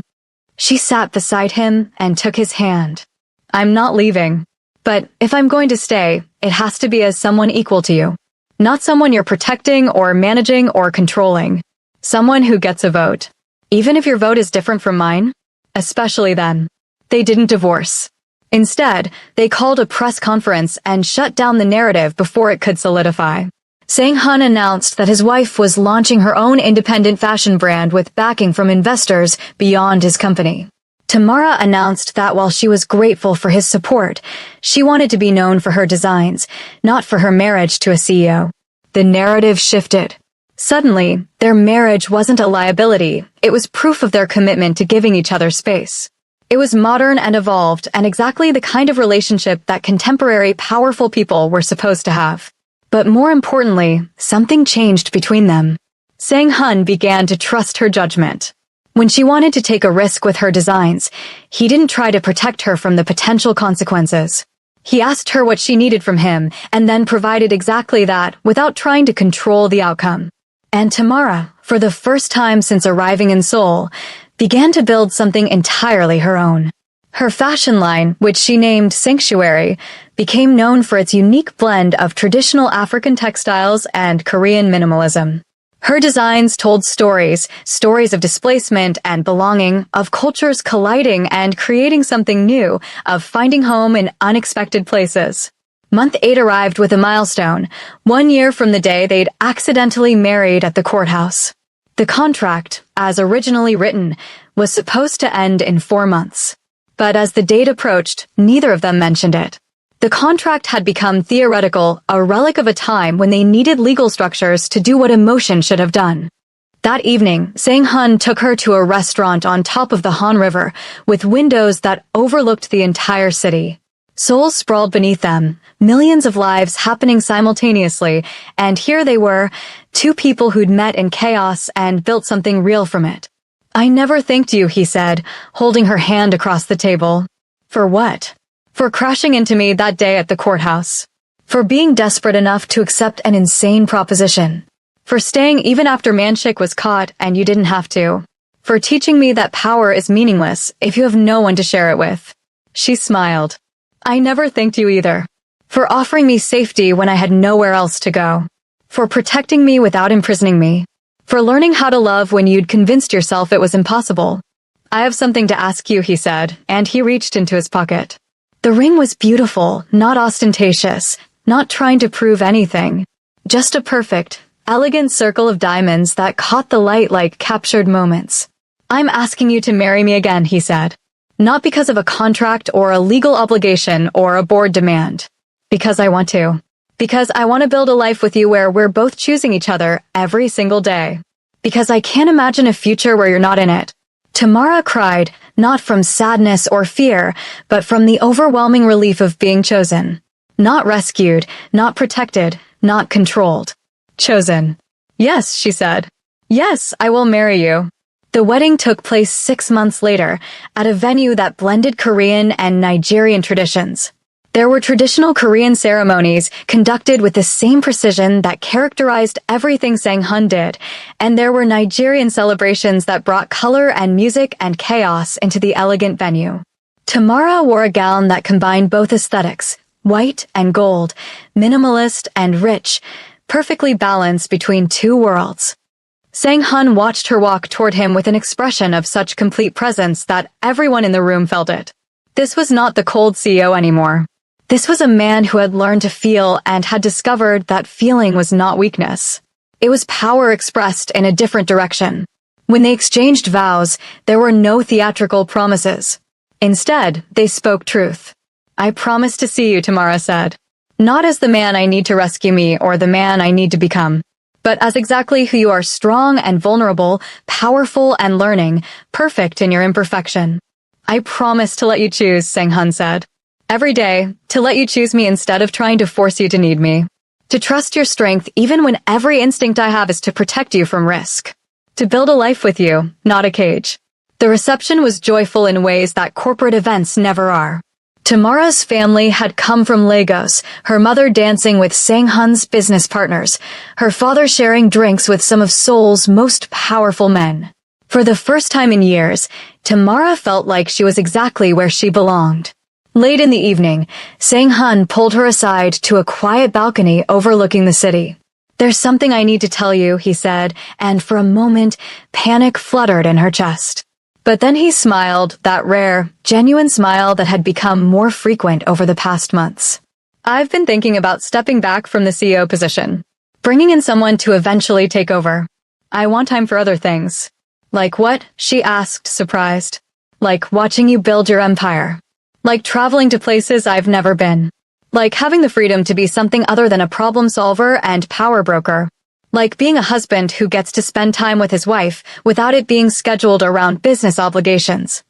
She sat beside him and took his hand. "I'm not leaving. But if I'm going to stay, it has to be as someone equal to you. Not someone you're protecting or managing or controlling. Someone who gets a vote. Even if your vote is different from mine. Especially then." They didn't divorce. Instead, they called a press conference and shut down the narrative before it could solidify. Sang-hun announced that his wife was launching her own independent fashion brand with backing from investors beyond his company. Tamara announced that while she was grateful for his support, she wanted to be known for her designs, not for her marriage to a CEO. The narrative shifted. Suddenly, their marriage wasn't a liability, it was proof of their commitment to giving each other space. It was modern and evolved, and exactly the kind of relationship that contemporary, powerful people were supposed to have. But more importantly, something changed between them. Sang-hun began to trust her judgment. When she wanted to take a risk with her designs, he didn't try to protect her from the potential consequences. He asked her what she needed from him, and then provided exactly that without trying to control the outcome. And Tamara, for the first time since arriving in Seoul, began to build something entirely her own. Her fashion line, which she named Sanctuary, became known for its unique blend of traditional African textiles and Korean minimalism. Her designs told stories of displacement and belonging, of cultures colliding and creating something new, of finding home in unexpected places. Month 8 arrived with a milestone, 1 year from the day they'd accidentally married at the courthouse. The contract, as originally written, was supposed to end in 4 months. But as the date approached, neither of them mentioned it. The contract had become theoretical, a relic of a time when they needed legal structures to do what emotion should have done. That evening, Sang-hun took her to a restaurant on top of the Han River, with windows that overlooked the entire city. Seoul sprawled beneath them, millions of lives happening simultaneously, and here they were, two people who'd met in chaos and built something real from it. "I never thanked you," he said, holding her hand across the table. "For what?" "For crashing into me that day at the courthouse. For being desperate enough to accept an insane proposition. For staying even after Manshik was caught and you didn't have to. For teaching me that power is meaningless if you have no one to share it with." She smiled. I never thanked you either. For offering me safety when I had nowhere else to go. For protecting me without imprisoning me. For learning how to love when you'd convinced yourself it was impossible. I have something to ask you, he said, and he reached into his pocket. The ring was beautiful, not ostentatious, not trying to prove anything. Just a perfect, elegant circle of diamonds that caught the light like captured moments. I'm asking you to marry me again, he said. Not because of a contract or a legal obligation or a board demand. Because I want to. Because I want to build a life with you where we're both choosing each other every single day. Because I can't imagine a future where you're not in it. Tamara cried, not from sadness or fear, but from the overwhelming relief of being chosen. Not rescued, not protected, not controlled. Chosen. Yes, she said. Yes, I will marry you. The wedding took place 6 months later at a venue that blended Korean and Nigerian traditions. There were traditional Korean ceremonies conducted with the same precision that characterized everything Sang-hun did, and there were Nigerian celebrations that brought color and music and chaos into the elegant venue. Tamara wore a gown that combined both aesthetics, white and gold, minimalist and rich, perfectly balanced between two worlds. Sang-hun watched her walk toward him with an expression of such complete presence that everyone in the room felt it. This was not the cold CEO anymore. This was a man who had learned to feel and had discovered that feeling was not weakness. It was power expressed in a different direction. When they exchanged vows, there were no theatrical promises. Instead, they spoke truth. I promise to see you, Tamara said. Not as the man I need to rescue me or the man I need to become, but as exactly who you are, strong and vulnerable, powerful and learning, perfect in your imperfection. I promise to let you choose, Sang-hun said. Every day, to let you choose me instead of trying to force you to need me. To trust your strength even when every instinct I have is to protect you from risk. To build a life with you, not a cage. The reception was joyful in ways that corporate events never are. Tamara's family had come from Lagos, her mother dancing with Sang-hun's business partners, her father sharing drinks with some of Seoul's most powerful men. For the first time in years, Tamara felt like she was exactly where she belonged. Late in the evening, Sang-hun pulled her aside to a quiet balcony overlooking the city. There's something I need to tell you, he said, and for a moment, panic fluttered in her chest. But then he smiled, that rare, genuine smile that had become more frequent over the past months. I've been thinking about stepping back from the CEO position, bringing in someone to eventually take over. I want time for other things. Like what? She asked, surprised. Like watching you build your empire. Like traveling to places I've never been. Like having the freedom to be something other than a problem solver and power broker. Like being a husband who gets to spend time with his wife without it being scheduled around business obligations.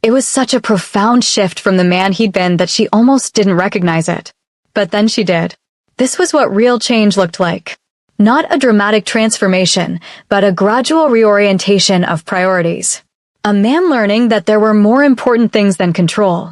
It was such a profound shift from the man he'd been that she almost didn't recognize it. But then she did. This was what real change looked like. Not a dramatic transformation, but a gradual reorientation of priorities. A man learning that there were more important things than control.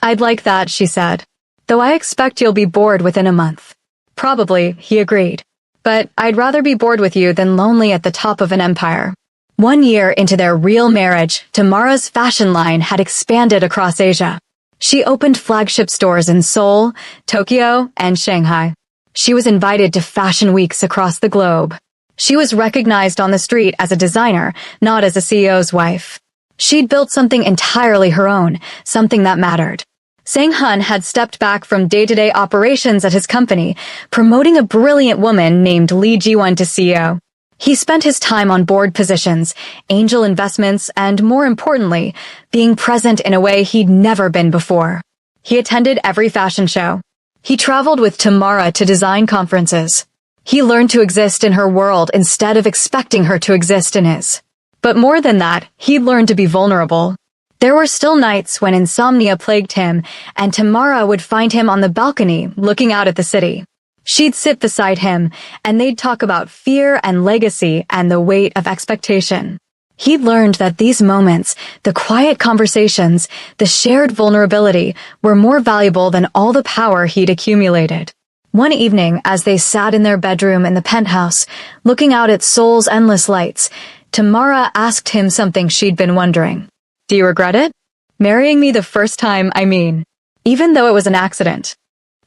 I'd like that, she said. Though I expect you'll be bored within a month. Probably, he agreed. But I'd rather be bored with you than lonely at the top of an empire. 1 year into their real marriage, Tamara's fashion line had expanded across Asia. She opened flagship stores in Seoul, Tokyo, and Shanghai. She was invited to fashion weeks across the globe. She was recognized on the street as a designer, not as a CEO's wife. She'd built something entirely her own, something that mattered. Sang-hun had stepped back from day-to-day operations at his company, promoting a brilliant woman named Lee Ji-won to CEO. He spent his time on board positions, angel investments, and more importantly, being present in a way he'd never been before. He attended every fashion show. He traveled with Tamara to design conferences. He learned to exist in her world instead of expecting her to exist in his. But more than that, he'd learned to be vulnerable. There were still nights when insomnia plagued him, and Tamara would find him on the balcony looking out at the city. She'd sit beside him, and they'd talk about fear and legacy and the weight of expectation. He'd learned that these moments, the quiet conversations, the shared vulnerability, were more valuable than all the power he'd accumulated. One evening, as they sat in their bedroom in the penthouse, looking out at Seoul's endless lights, Tamara asked him something she'd been wondering. Do you regret it? Marrying me the first time, I mean. even though it was an accident.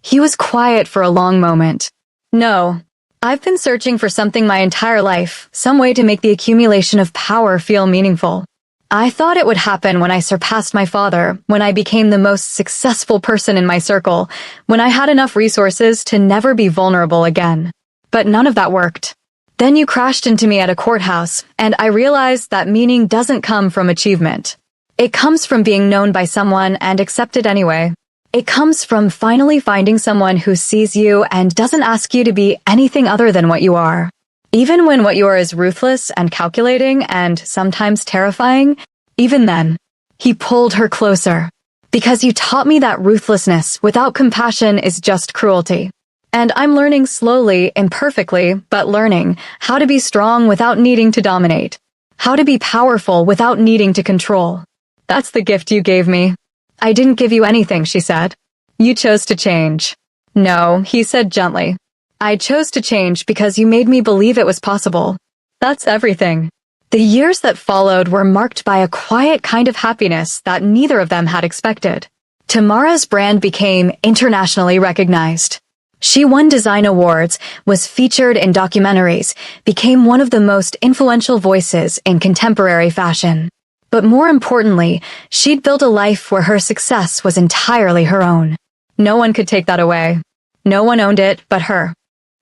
He was quiet for a long moment. No, I've been searching for something my entire life, some way to make the accumulation of power feel meaningful. I thought it would happen when I surpassed my father, when I became the most successful person in my circle, when I had enough resources to never be vulnerable again. But none of that worked. Then you crashed into me at a courthouse, and I realized that meaning doesn't come from achievement. It comes from being known by someone and accepted anyway. It comes from finally finding someone who sees you and doesn't ask you to be anything other than what you are. Even when what you are is ruthless and calculating and sometimes terrifying, even then, he pulled her closer. Because you taught me that ruthlessness without compassion is just cruelty. And I'm learning slowly, imperfectly, but learning how to be strong without needing to dominate. How to be powerful without needing to control. That's the gift you gave me. I didn't give you anything, she said. You chose to change. No, he said gently. I chose to change because you made me believe it was possible. That's everything. The years that followed were marked by a quiet kind of happiness that neither of them had expected. Tamara's brand became internationally recognized. She won design awards, was featured in documentaries, became one of the most influential voices in contemporary fashion. But more importantly, she'd built a life where her success was entirely her own. No one could take that away. No one owned it but her.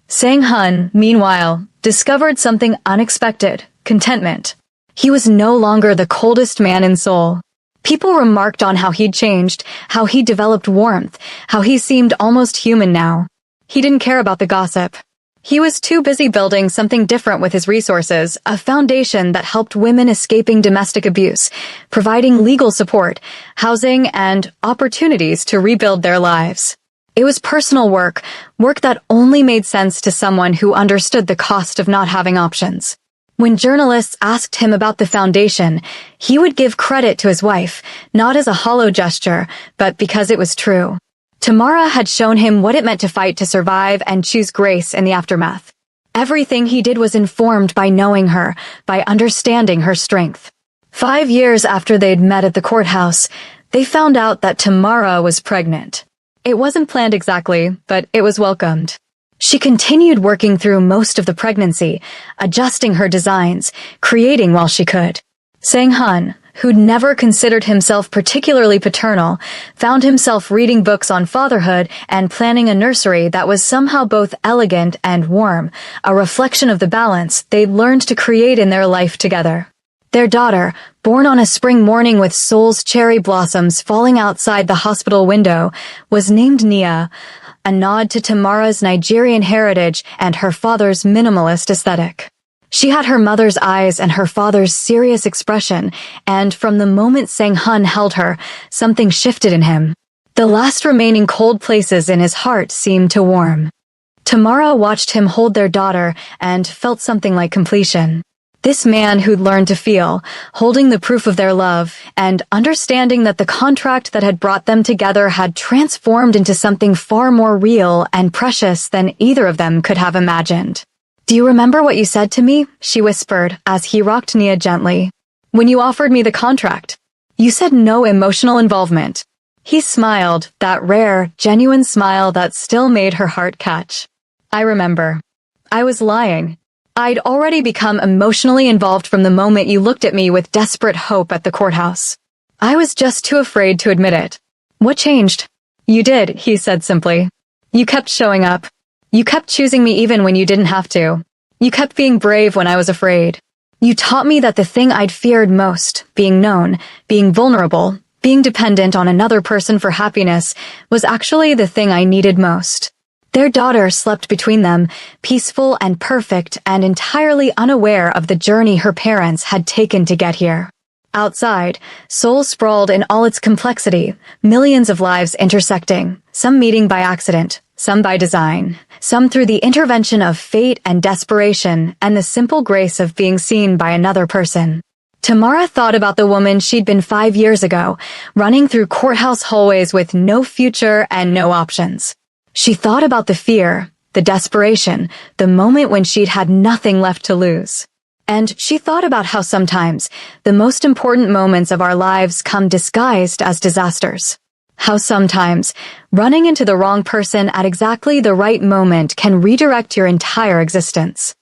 Sang-hun, meanwhile, discovered something unexpected: contentment. He was no longer the coldest man in Seoul. People remarked on how he'd changed, how he developed warmth, how he seemed almost human now. He didn't care about the gossip. He was too busy building something different with his resources, a foundation that helped women escaping domestic abuse, providing legal support, housing, and opportunities to rebuild their lives. It was personal work that only made sense to someone who understood the cost of not having options. When journalists asked him about the foundation, he would give credit to his wife, not as a hollow gesture, but because it was true. Tamara had shown him what it meant to fight to survive and choose grace in the aftermath. Everything he did was informed by knowing her, by understanding her strength. 5 years after they'd met at the courthouse, they found out that Tamara was pregnant. It wasn't planned exactly, but it was welcomed. She continued working through most of the pregnancy, adjusting her designs, creating while she could. Sang-hun, who'd never considered himself particularly paternal, found himself reading books on fatherhood and planning a nursery that was somehow both elegant and warm, a reflection of the balance they'd learned to create in their life together. Their daughter, born on a spring morning with Seoul's cherry blossoms falling outside the hospital window, was named Nia, a nod to Tamara's Nigerian heritage and her father's minimalist aesthetic. She had her mother's eyes and her father's serious expression, and from the moment Sang-hun held her, something shifted in him. The last remaining cold places in his heart seemed to warm. Tamara watched him hold their daughter and felt something like completion. This man who'd learned to feel, holding the proof of their love, and understanding that the contract that had brought them together had transformed into something far more real and precious than either of them could have imagined. "Do you remember what you said to me?" she whispered as he rocked Nia gently. "When you offered me the contract, you said no emotional involvement." He smiled, that rare, genuine smile that still made her heart catch. "I remember. I was lying. I'd already become emotionally involved from the moment you looked at me with desperate hope at the courthouse. I was just too afraid to admit it." "What changed?" "You did," he said simply. "You kept showing up. You kept choosing me even when you didn't have to. You kept being brave when I was afraid. You taught me that the thing I'd feared most, being known, being vulnerable, being dependent on another person for happiness, was actually the thing I needed most." Their daughter slept between them, peaceful and perfect and entirely unaware of the journey her parents had taken to get here. Outside, Seoul sprawled in all its complexity, millions of lives intersecting, some meeting by accident, some by design, some through the intervention of fate and desperation and the simple grace of being seen by another person. Tamara thought about the woman she'd been 5 years ago, running through courthouse hallways with no future and no options. She thought about the fear, the desperation, the moment when she'd had nothing left to lose. And she thought about how sometimes the most important moments of our lives come disguised as disasters. How sometimes running into the wrong person at exactly the right moment can redirect your entire existence.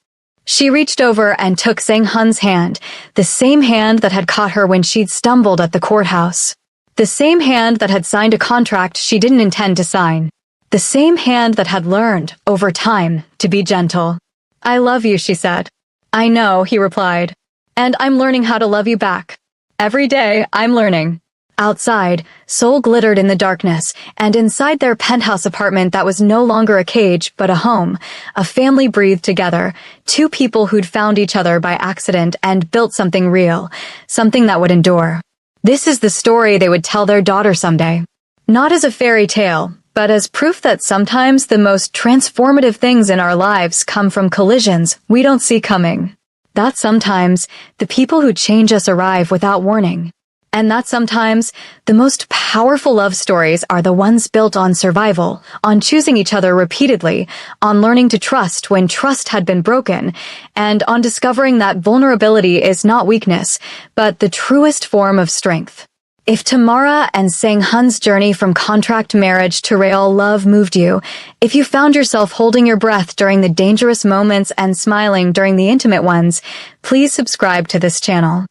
She reached over and took Sang-hun's hand, the same hand that had caught her when she'd stumbled at the courthouse. The same hand that had signed a contract she didn't intend to sign. The same hand that had learned, over time, to be gentle. "I love you," she said. "I know," he replied. "And I'm learning how to love you back. Every day, I'm learning." Outside, Seoul glittered in the darkness, and inside their penthouse apartment that was no longer a cage but a home, a family breathed together, two people who'd found each other by accident and built something real, something that would endure. This is the story they would tell their daughter someday. Not as a fairy tale, but as proof that sometimes the most transformative things in our lives come from collisions we don't see coming. That sometimes the people who change us arrive without warning. And that sometimes the most powerful love stories are the ones built on survival, on choosing each other repeatedly, on learning to trust when trust had been broken, and on discovering that vulnerability is not weakness, but the truest form of strength. If Tamara and Sang-hun's journey from contract marriage to real love moved you, if you found yourself holding your breath during the dangerous moments and smiling during the intimate ones, please subscribe to this channel.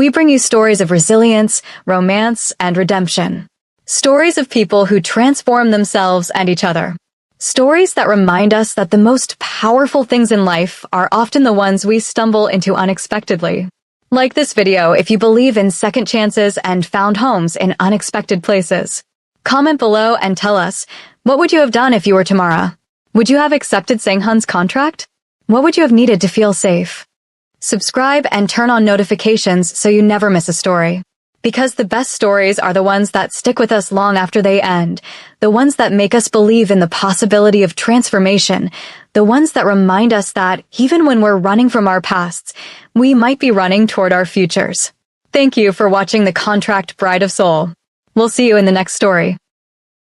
We bring you stories of resilience, romance, and redemption. Stories of people who transform themselves and each other. Stories that remind us that the most powerful things in life are often the ones we stumble into unexpectedly. Like this video if you believe in second chances and found homes in unexpected places. Comment below and tell us, what would you have done if you were Tamara? Would you have accepted Sang-hun's contract? What would you have needed to feel safe? Subscribe and turn on notifications so you never miss a story. Because the best stories are the ones that stick with us long after they end, the ones that make us believe in the possibility of transformation, the ones that remind us that even when we're running from our pasts, we might be running toward our futures. Thank you for watching The Contract Bride of Seoul. We'll see you in the next story.